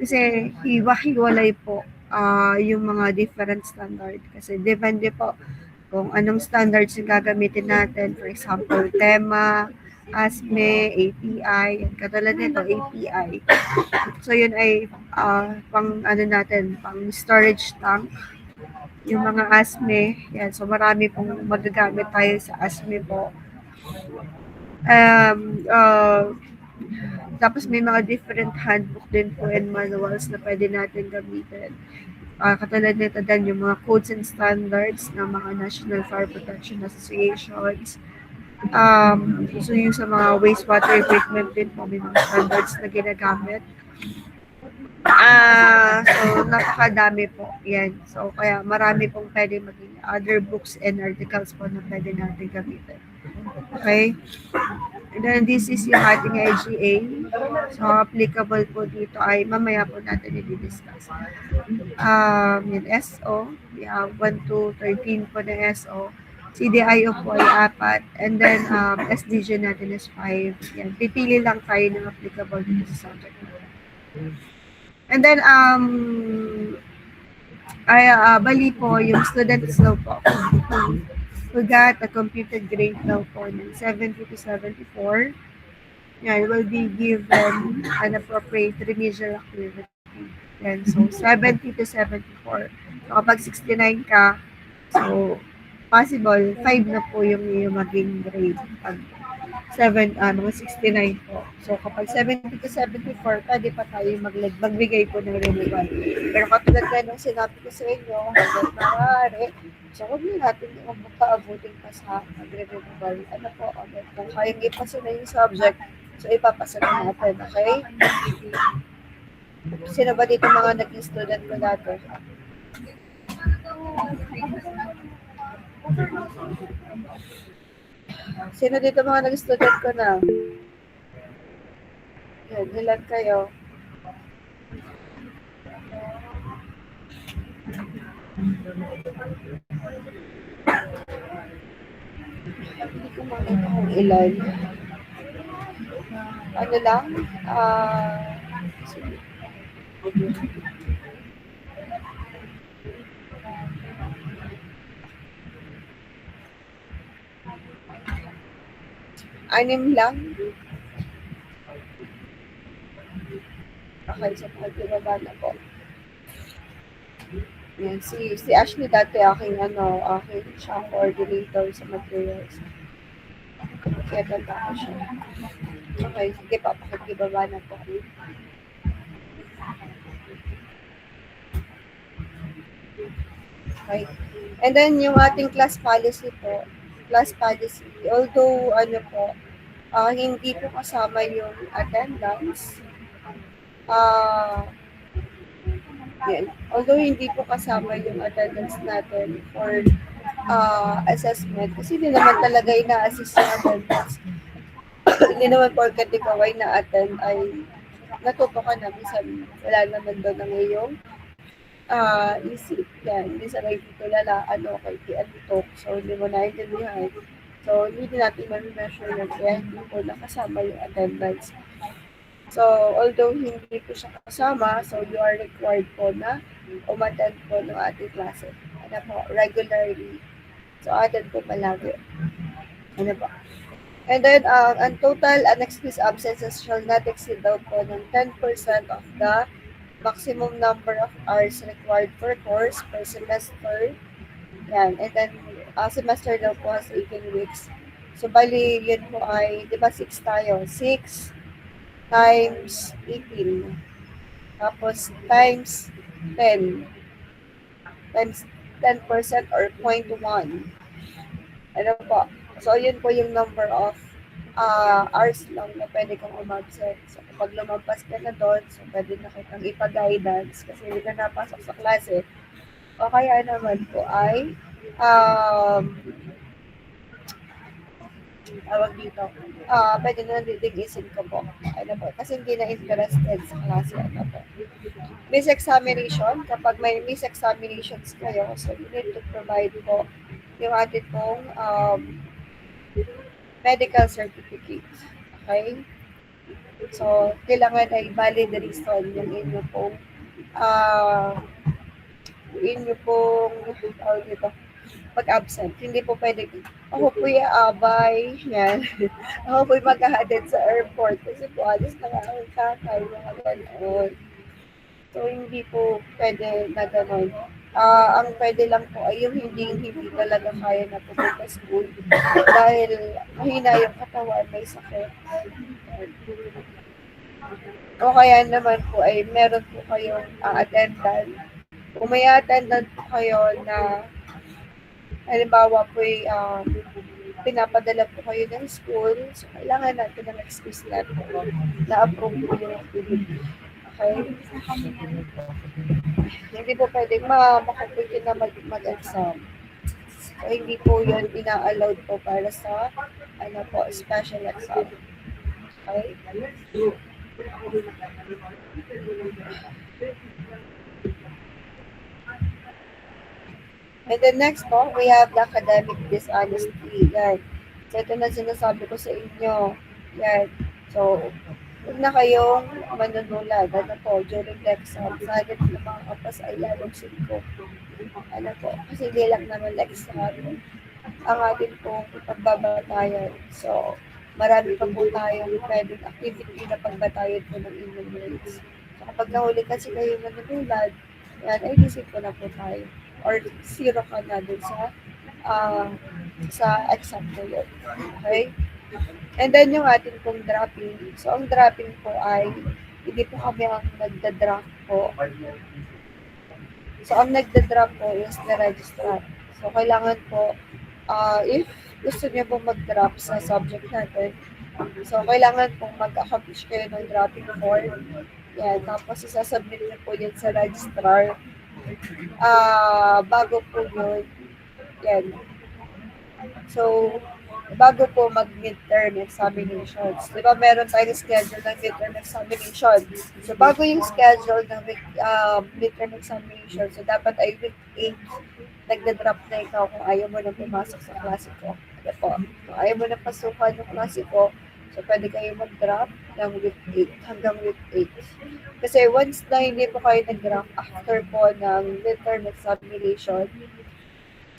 Kasi hiwa-hiwalay po yung mga different standard. Kasi depende po kung anong standards yung gagamitin natin. For example, tema, ASME, API, katulad nito, API. So, yun ay pang storage tank. Yung mga ASME, yan. So, marami pong magagamit tayo sa ASME po. Tapos may mga different handbook din po and manuals na pwede natin gamitin. Katulad nito din yung mga codes and standards ng mga National Fire Protection Associations. So yung sa mga wastewater treatment din po, may mga standards na ginagamit. So napakadami po. Yan. So kaya marami pong pwede maging other books and articles po na pwede natin gamitin. Okay? And then this is yung ating IGA. So applicable po dito ay mamaya po natin i-discuss. Yung SO, we have 1 to 13 po na SO. CDIO po ay 4. And then SDG natin is 5. Yan. Pipili lang tayo ng applicable dito sa subject natin. And then bali po yung students daw po. We got a computed grade daw po ng 70 to 74. Yan, will be given an appropriate remedial activity. Yan, so 70 to 74. So kapag 69 ka, so possible 5 na po yung maging grade. Pag 69 po. So kapag 70 to 74, pwede pa tayo magbigay po ng renewal. Pero katulad na nung sinabi ko sa inyo, hanggang maaari, so huwag nyo natin yung magpaabutin pa sa mag-renewal. Ano po, kung kayang ipasa na yung subject, so ipapasa na natin, okay? Sino ba dito mga naging student ko dati? Sino dito mga naging student ko na? Yan, ilan kayo? Hindi ko makita kung ilan. Ano lang? Sige. Anim lang? Okay, so pagbibaba na po. Yan, si Ashley dati aking siya coordinator sa materials. Kaya tanda ko siya. Okay, sige pa, pagbibaba na po. Okay. And then yung ating class policy po, although hindi po kasama yung attendance, although hindi po kasama yung attendance natin for assessment, kasi hindi naman talaga ina-assist yung attendance. Hindi naman porket ikaw ay na-attend ay natuto ka na, minsan wala naman doon ang iyong isip yan. Minsan ay tulala, kay talk, so hindi mo naintindihan. So, hindi natin ma-measure na kaya hindi po nakasama yung attendance. So, although hindi po siya kasama, so you are required po na umattend po ng ating klase. ano po, regularly. So, atin po palagi. Ano po. And then, ang total unexcused absences shall not exceed daw po ng 10% of the maximum number of hours required per course per semester. Yan. And then, semester daw po has 18 weeks. So, bali, yun po ay, di ba 6 tayo? 6 times 18. Tapos, times 10. Times 10% or 0.1. Ano po? So, yun po yung number of hours lang na pwede kang umabsent. So, kapag lumampas ka na doon, so pwede na kitang ipa-guidance kasi hindi ka napasok sa klase. O kaya naman po ay tawag dito, pwede na didigisin ko po. Ano po? Kasi hindi na interested sa klase. Ano po? Miss examination, kapag may miss examinations kayo, so you need to provide po yung atin pong medical certificate. Okay? So, kailangan ay valid reason yung inyo pong pag-absent. Hindi po pwede, ako po abay, yan. Ako po maghahatid sa airport kasi po alis na nga ang kakay, mga gano'n. So, hindi po pwede na gano'n. Ang pwede lang po ay yung hindi talaga kaya na pupunta sa school dahil mahina yung katawan, may sakit. O kaya naman po ay meron po kayong attendant. Kung may attendant po kayo na halimbawa po ay pinapadala po kayo ng school, so kailangan natin ng excuse letter na approve po yung activity. Okay? Hindi po pwedeng makapunti na mag-exam. So, hindi po yun ina-allowed po para sa special exam. Okay? And then next po, we have the academic dishonesty. Yan. So, ito na sinasabi ko sa inyo. Yan. So, huwag na kayong manunulag. Ano po, during the exam, sagot ng mga kapas ay lalong singko. Ano po, kasi hindi lang naman exam. Ang atin pong pagbabatayan. So, marami pa po tayong pwedeng activity na pagbatayan po ng inyong grades. So, kapag nahuli kasi kayo manunulag, yan, ay disip ko na po tayo. Or zero ka na dun sa exam na yun. Okay? And then yung atin pong dropping. So, ang dropping po ay hindi po kami ang nagda-drop po. So, ang nagda-drop po is the registrar. So, kailangan po, if gusto niyo po mag-drop sa subject natin, so, kailangan po mag-accomplish kayo ng dropping form. Yan. Tapos, isasubmit niyo po yun sa registrar. Bago po yun, yan. So, bago po mag-midterm examinations. Di ba meron tayong schedule ng midterm examination? So, bago yung schedule ng midterm examination, so dapat ay week 8, nagda-drop na ikaw kung ayaw mo na pumasok sa klase ko. Ano po? Kung ayaw mo na pasukan yung klase ko, so pwede kayo mag-drop ng week 8 hanggang week 8. Kasi once na hindi po kayo nag-drop after po ng midterm examination,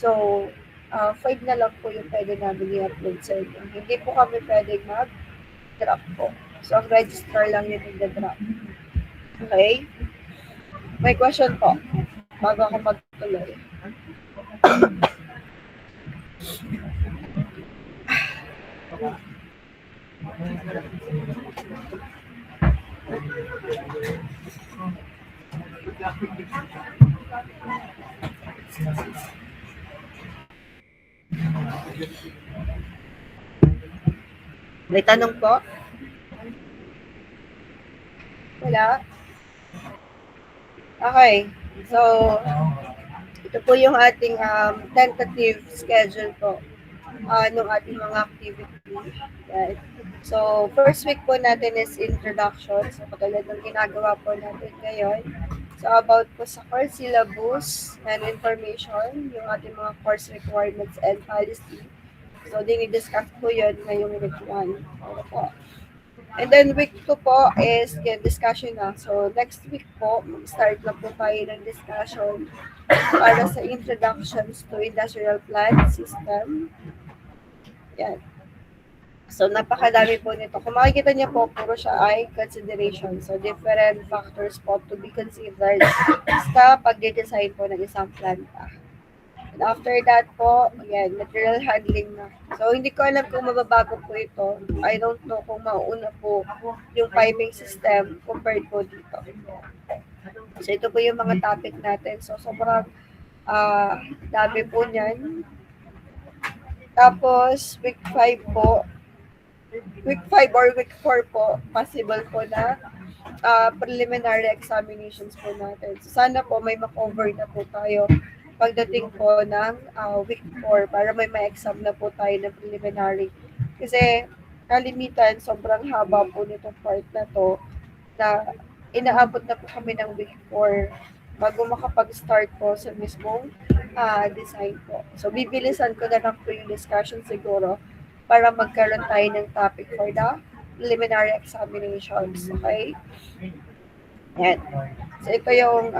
so, 5 na lang po yung pwede namin i-upload sa inyo. Hindi po kami pwedeng mag-drop po. So, ang register lang yun yung drop. Okay? May question po bago ako magtuloy. May tanong po? Wala? Okay. So, ito po yung ating tentative schedule po ng ating mga activity. Right? So, first week po natin is introduction. So, katulad ng ginagawa po natin ngayon. So, about po sa course syllabus and information, yung ating mga course requirements and policy. So, dinidiscuss po yun ngayong week 1. Ano po? And then week 2 po is yan, discussion na. So next week po, mag-start na po tayo ng discussion para sa introductions to industrial plant system. Yan. So, napakadami po nito. Kung makikita niyo po, puro siya ay consideration. So, different factors po to be considered sa pag-design po ng isang planta. And after that po, yan, material handling na. So, hindi ko alam kung mababago po ito. I don't know kung mauuna po yung piping system compared po dito. So, ito po yung mga topic natin. So, sobrang dami po niyan. Tapos, week 5 po, week 5 or week 4 po, possible po na preliminary examinations po natin. So, sana po may makover na po tayo pagdating po ng week 4 para may ma-exam na po tayo ng preliminary. Kasi kalimitan, sobrang haba po nitong part na to na inaabot na po kami ng week 4 bago makapag-start po sa mismong design po. So, bibilisan ko na lang po yung discussion siguro para magkaroon tayo ng topic for the preliminary examinations. Okay? Yan. So, ito yung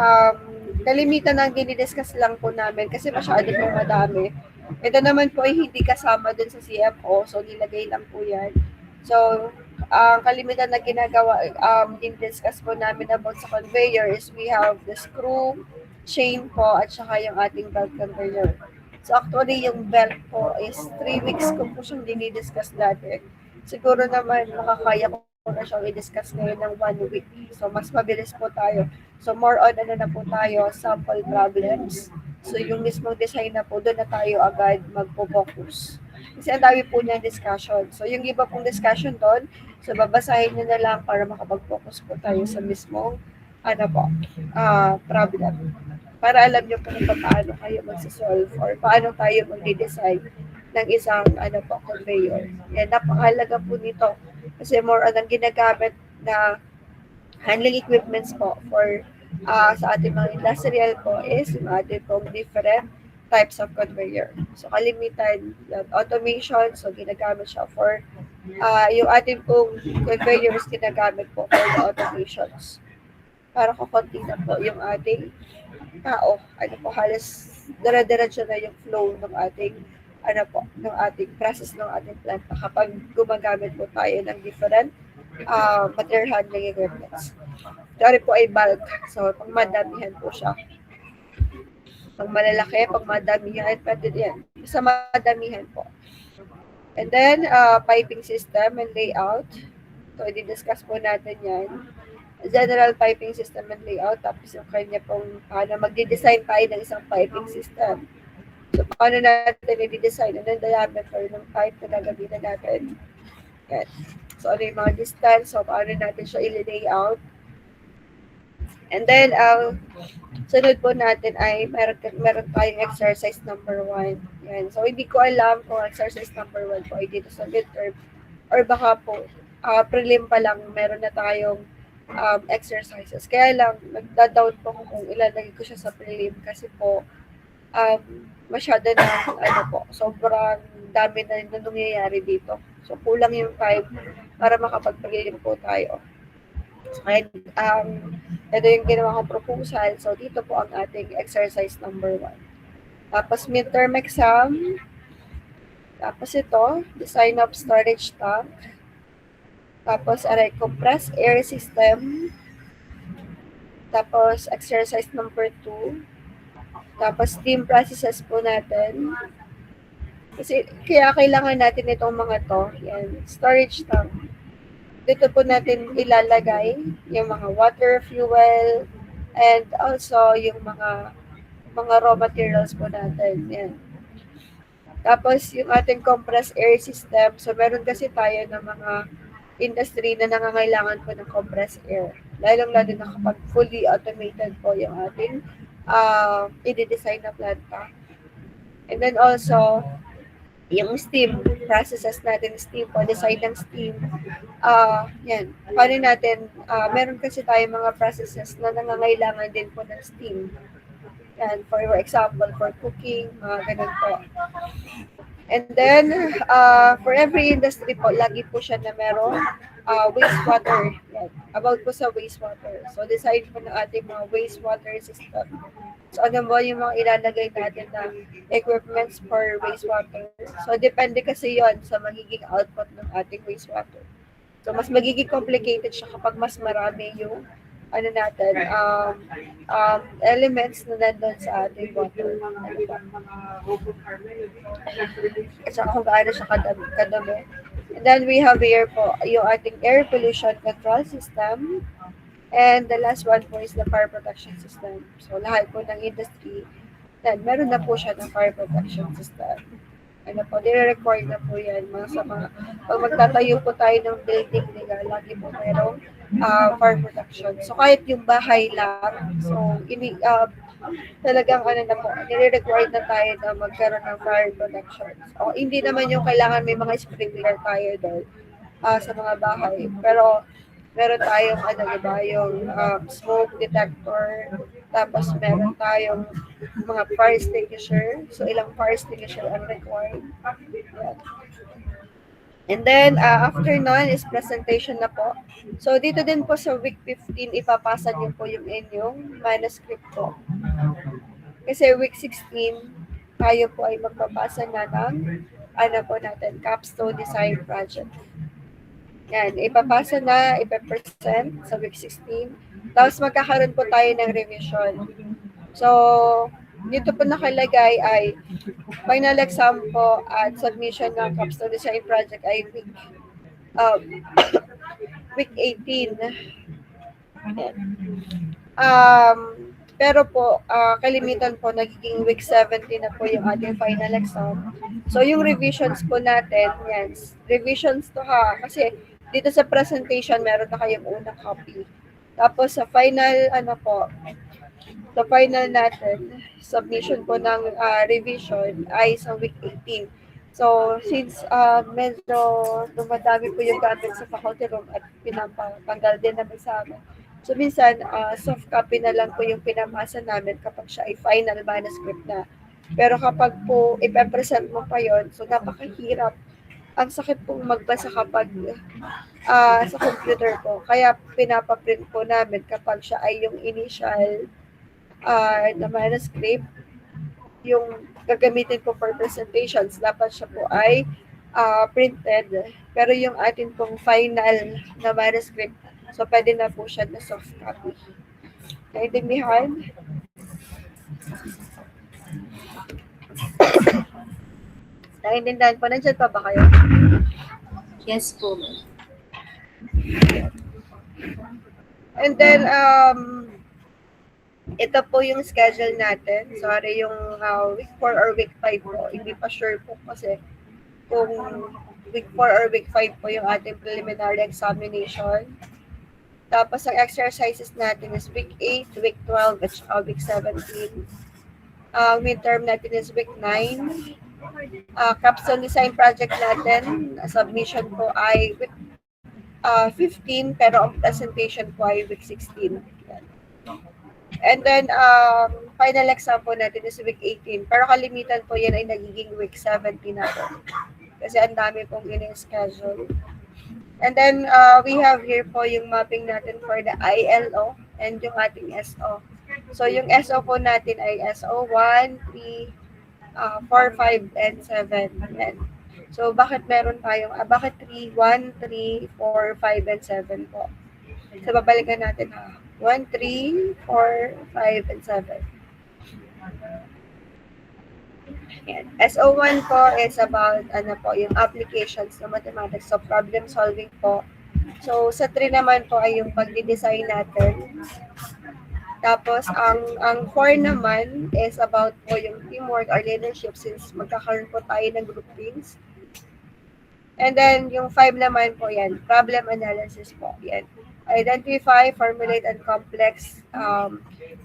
kalimitan na dinidiscuss lang po namin kasi masyado pong madami. Ito naman po ay hindi kasama dun sa CFO. So, nilagay lang po yan. So, ang kalimitan na ginagawa, din-discuss po namin about sa conveyor is we have the screw, chain po, at saka yung ating belt conveyor. So actually, yung belt po is 3 weeks ko po siyang dinidiscuss dati. Siguro naman makakaya ko na siyang i-discuss ngayon ng 1 week. So mas mabilis po tayo. So more on ano na po tayo, sample problems. So yung mismong design na po, doon na tayo agad magpo-focus. Kasi ang dami po niyang discussion. So yung iba pong discussion doon, so babasahin niyo na lang para makapag-focus po tayo sa mismong problem. Para alam niyo po kung paano kayo magsasolve or paano tayo magde-design ng isang conveyor. Yan, napakahalaga po nito. Kasi more on ang ginagamit na handling equipments po for sa ating mga industrial po is yung ating pong different types of conveyor. So, kalimitan yung automation. So, ginagamit siya for yung ating pong conveyors ginagamit po for the automations. Para kukunti na po yung ating tao. Halos dire-diretso na yung flow ng ating ng ating process ng ating plant kapag gumagamit po tayo ng different material handling equipments. Dari po ay bulk. So, pang madamihan po siya. Pang malalaki, pang madamihan, pwede yan. Sa madamihan po. And then, piping system and layout. So, i-discuss po natin yan. General piping system and layout, tapos yung kanya pong paano magde-design tayo ng isang piping system. So, paano natin i-design and then diameter ng pipe na gagamitin natin. Yan. So, ano yung mga distance, so paano natin siya i-layout. And then, sunod po natin ay meron tayong exercise number 1. Yan. So, hindi ko alam kung exercise number 1 po ay dito sa midterm or baka po prelim pa lang meron na tayong exercises. Kaya lang, nagda-doubt po kung ilalagay ko siya sa prelim kasi po, masyado na, sobrang dami na nangyayari dito. So, kulang yung time para makapag-prelim po tayo. So, kaya, ito yung ginawa kong proposal. So, dito po ang ating exercise number 1. Tapos, midterm exam. Tapos ito, design of storage tank. Tapos, compressed air system. Tapos, exercise number 2. Tapos, steam processes po natin. Kasi, kaya kailangan natin itong mga to. Yan, storage tank. Dito po natin ilalagay yung mga water, fuel, and also yung mga raw materials po natin. Yan. Tapos, yung ating compressed air system. So, meron kasi tayo ng mga industry na nangangailangan po ng compressed air. Lalong-lalo na kapag fully automated po yung ating i-design na planta. And then also, yung steam processes natin, steam po, design ng steam. Yan. Paano natin, meron kasi tayo mga processes na nangangailangan din po ng steam. Yan, for example, for cooking, mga ganun po. And then, for every industry po, lagi po siya na meron wastewater. Yan. About po sa wastewater. So, design po ng ating mga wastewater system. So, ano ba yung mga ilalagay natin na equipments for wastewater? So, depende kasi yon sa magiging output ng ating wastewater. So, mas magiging complicated siya kapag mas marami yung ano natin, elements na nandun sa ating water. At saka kung gaano siya kadami. And then we have here po yung ating air pollution control system. And the last one po is the fire protection system. So lahat po ng industry, then meron na po siya ng fire protection system. Ano po, nire-record na po yan. Pag magtatayo po tayo ng building nila, lagi po mayroong fire protection. So kahit yung bahay lang, so talagang ano na po, nire-record na tayo na magkaroon ng fire protection. So hindi naman yung kailangan may mga sprinkler tayo doon sa mga bahay. Pero meron tayong yung smoke detector, tapos meron tayong mga fire extinguisher. So ilang fire extinguisher ang required. Yan. And then, after nun is presentation na po. So, dito din po sa week 15, ipapasa niyo po yung inyong manuscript po. Kasi week 16, tayo po ay magpapasa na ng capstone design project. Yan, ipapasa na, ipapresent sa week 16. Tapos magkakaroon po tayo ng revision. So, dito po nakalagay ay final exam po at submission ng capstone design project ay week 18. Pero po, kalimitan po, nagiging week 17 na po yung ating final exam. So, yung revisions po natin, yan, revisions to ha, kasi dito sa presentation, meron na kayong unang copy. Tapos sa final, sa final natin, submission po ng revision ay sa week 18. So, since medyo dumadami po yung gamit sa faculty room at pinapatanggal din naman sa amin. So, minsan, soft copy na lang po yung pinapasa namin kapag siya ay final manuscript na. Pero kapag po ipapresent mo pa yon, so napakahirap. Ang sakit pong magbasa kapag sa computer po. Kaya pinapaprint po namin kapag siya ay yung initial na manuscript, yung gagamitin po for presentations, dapat siya po ay printed. Pero yung atin pong final na manuscript, so pwede na po siya na soft copy. Naintindihan? Naintindihan po. Nandiyan pa ba kayo? Yes po, ma'am. And then, ito po yung schedule natin. Sorry, yung week 4 or week 5 po. Hindi pa sure po kasi kung week 4 or week 5 po yung ating preliminary examination. Tapos, ang exercises natin is week 8, week 12, at week 17. Midterm natin is week 9. Capstone design project natin, submission po ay week 15, pero ang presentation po ay week 16. And then, final exam po natin is week 18. Pero kalimitan po yan ay nagiging week 17 na po. Kasi ang dami pong in-schedule. And then, we have here po yung mapping natin for the ILO and yung ating SO. So, yung SO po natin ay SO 1, 3, 4, 5, and 7. Yan. So, bakit meron tayong, bakit 3, 1, 3, 4, 5, and 7 po? So, babalikan natin ha. 1, 3, 4, 5, and 7. Yan. SO1 po is about, yung applications ng mathematics. So, problem solving po. So, sa 3 naman po ay yung pag-design natin. Tapos, ang 4 naman is about po yung teamwork or leadership since magkakaroon po tayo ng groupings. And then, yung 5 naman po yan, problem analysis po. Yan. Identify, formulate, and complex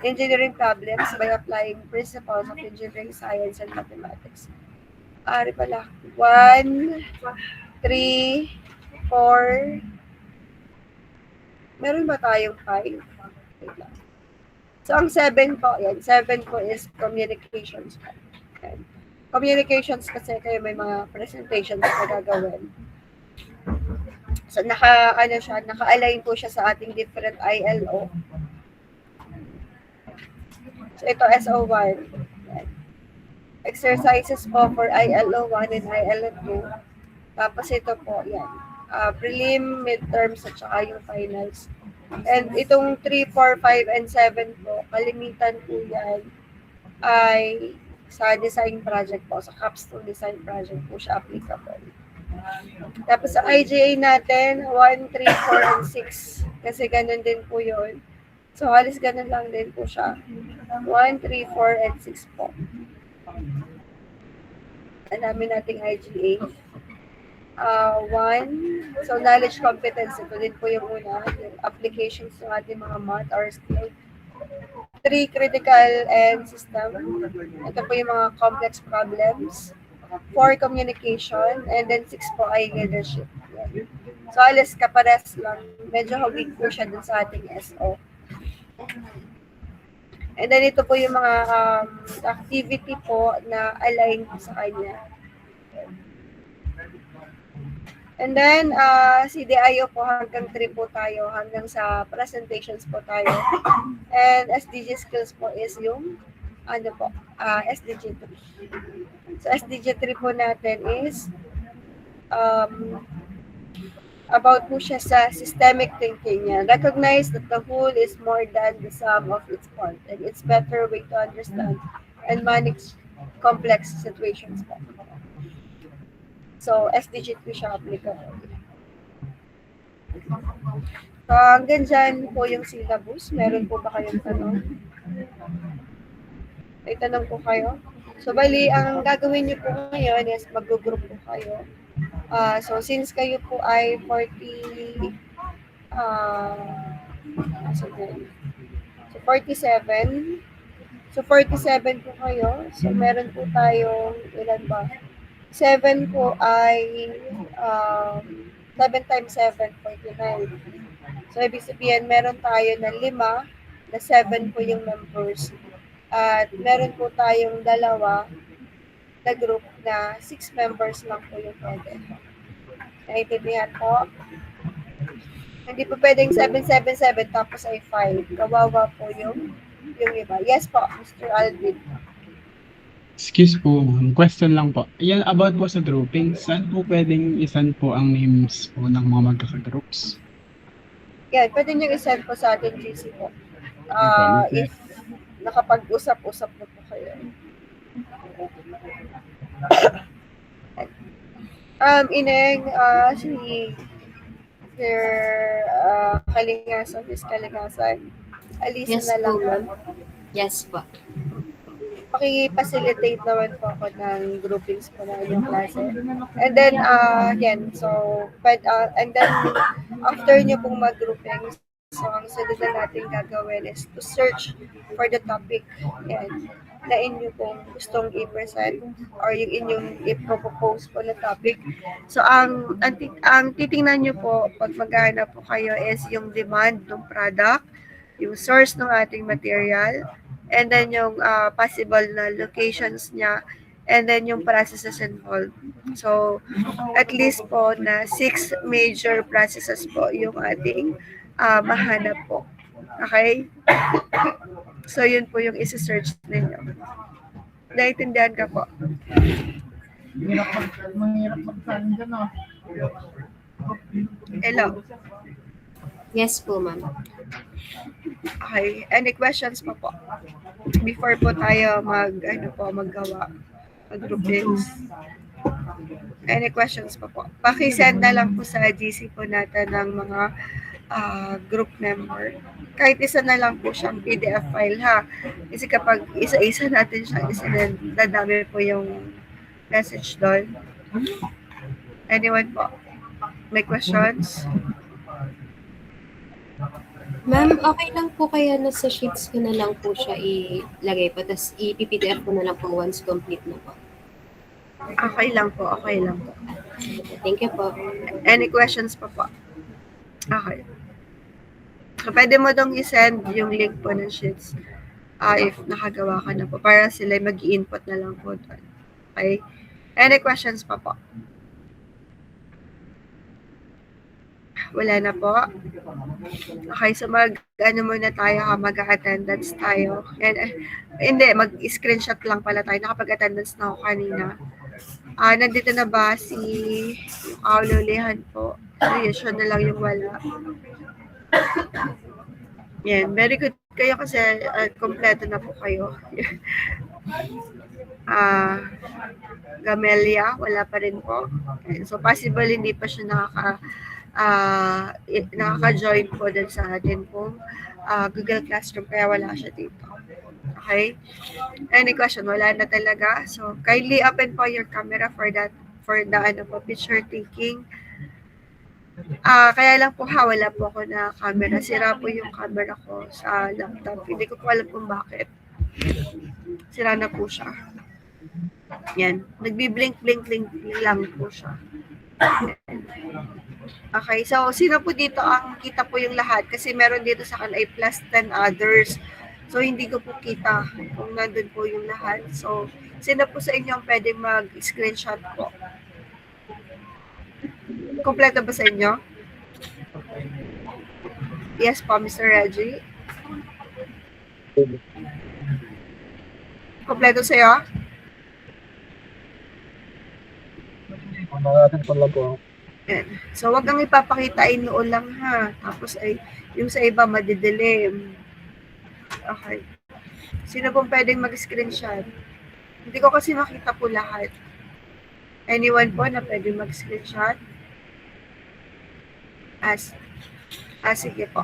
engineering problems by applying principles of engineering science and mathematics. Ari pala. 1, 3, 4. Meron ba tayong 5? Wait lang. So, ang 7 po, yan. 7 po is communications. Yan. Communications kasi kayo may mga presentations na gagawin. So, So, naka-align po siya sa ating different ILO. So, ito SO1. Yan. Exercises po for ILO 1 and ILO 2. Tapos ito po, yan. Prelim, midterms, at saka yung finals. And itong 3, 4, 5, and 7 po, kalimitan po yan ay sa design project po, sa capstone design project po siya applicable. Tapos sa IGA natin, 1, 3, 4, and 6. Kasi ganun din po yun. So, halos ganun lang din po siya. 1, 3, 4, and 6 po. Ang dami nating IGA. 1, so knowledge competence, ito din po yung una, yung applications ng ating mga math or skill. 3, critical and system. Ito po yung mga complex problems. 4, communication. And then 6 po ay leadership. Yan. So, alas kapares lang. Medyo hawig po siya dun sa ating SO. And then ito po yung mga activity po na align sa kanya. And then, CDIO po hanggang 3 po tayo, hanggang sa presentations po tayo. And SDG skills po is yung, SDG 3. So, SDG 3 po natin is, about po siya sa systemic thinking niya. Recognize that the whole is more than the sum of its parts, and it's better way to understand and manage complex situations po. So, SDG 3 siya applicable. So, hanggang dyan po yung syllabus. Meron po ba kayong tanong? May tanong po kayo? So, bali, ang gagawin niyo po ngayon is mag-group po kayo. So, since kayo po ay 47, so 47 po kayo. So, meron po tayong, ilan ba? 7 po ay 7 times 7, 49. So, ibig sabihin, meron tayo na 5, na 7 po yung members. At meron po tayong 2 na group na 6 members lang po yung pwede. Naintindihan po? Hindi po pwedeng 777 tapos ay 5. Kawawa po yung iba. Yes po, Mr. Alvin. Excuse po, ma'am. Question lang po. Yan about po sa grouping. Saan po pwedeng isan po ang names po ng mga magkaka-groups? Yan, pwede nyo isend po sa atin, GC po. If nakapag-usap-usap na po kayo. Ineng, si Sir Kalingasan, Miss Kalingasan, alisa Yes na lang. po, ma'am. Yes po. Paki-facilitate naman po ako ng groupings po na yung klase. And then, yan, so, and then, after nyo pong mag-groupings, so, ang sunod na natin gagawin is to search for the topic. Yan, na inyo pong gustong i-present or yung inyong i-propose po na topic. So, ang titingnan nyo po pag maghahanap po kayo is yung demand ng product, yung source ng ating material, and then yung possible na locations niya, and then yung processes involved. So, at least po na 6 major processes po yung ating mahanap po. Okay? So, yun po yung isa-search ninyo. Naintindihan ka po. Hello. Yes po, ma'am. Okay. Any questions pa po? Before po tayo maggawa ng groupings. Any questions pa po? Paki-send na lang po sa GC po natin ng mga group member. Kahit isa na lang po siyang PDF file ha. Kasi kapag isa-isa natin siyang isinend, dadami po yung message doon. Anyone po? May questions? Ma'am, okay lang po kaya na sa sheets ko na lang po siya ilagay po, tapos i-PDF ko na lang po once complete na po. Okay lang po, okay lang po. Thank you po. Any questions pa po? Okay. So, pwede mo dong i-send yung link po ng sheets if nakagawa ka na po para sila mag-i-input na lang po doon. Okay? Any questions pa po? Wala na po. Okay, so ano muna tayo ha, mag-attendance tayo. Hindi, mag-screenshot lang pala tayo. Nakapag-attendance na ako kanina. Nandito na ba si Aulihan po? Creation na lang yung wala. Yan, very good kayo kasi kompleto na po kayo. Gamelia, wala pa rin po. Okay, so possible hindi pa siya nakaka-join po din sa atin pong Google Classroom kaya wala siya dito. Okay? Any question? Wala na talaga. So kindly open po your camera for the picture taking. Kaya lang po wala po ako na camera. Sira po yung camera ko sa laptop. Hindi ko po alam kung bakit. Sira na po siya. Yan. Nagbi-blink lang po siya. Okay, so sino po dito ang kita po yung lahat? Kasi meron dito sa akin ay plus 10 others. So hindi ko po kita kung nandun po yung lahat. So sino po sa inyo ang pwedeng mag-screenshot po? Kompleto ba sa inyo? Yes po, Mr. Reggie. Kompleto sa'yo? Yan. So, wag kang ipapakita ay noon lang ha. Tapos ay, yung sa iba madidilim. Okay. Sino pong pwedeng mag-screenshot? Hindi ko kasi makita po lahat. Anyone po na pwedeng mag-screenshot? Sige po.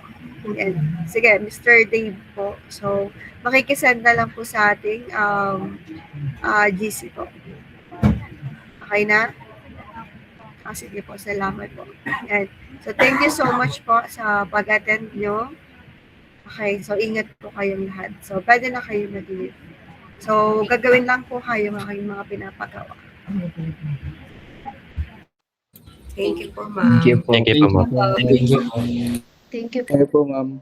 Yan. Sige, Mr. Dave po. So, makikisend na lang po sa ating GC po. Okay na? Sige po, salamat po. Yan. So, thank you so much po sa pag-attend nyo. Okay, so ingat po kayong lahat. So, pwede na kayo mag-leave. So, gagawin lang po kayo mga pinapagawa. Thank you po, ma'am. Thank you po, ma'am. Thank you. Thank you po, ma'am.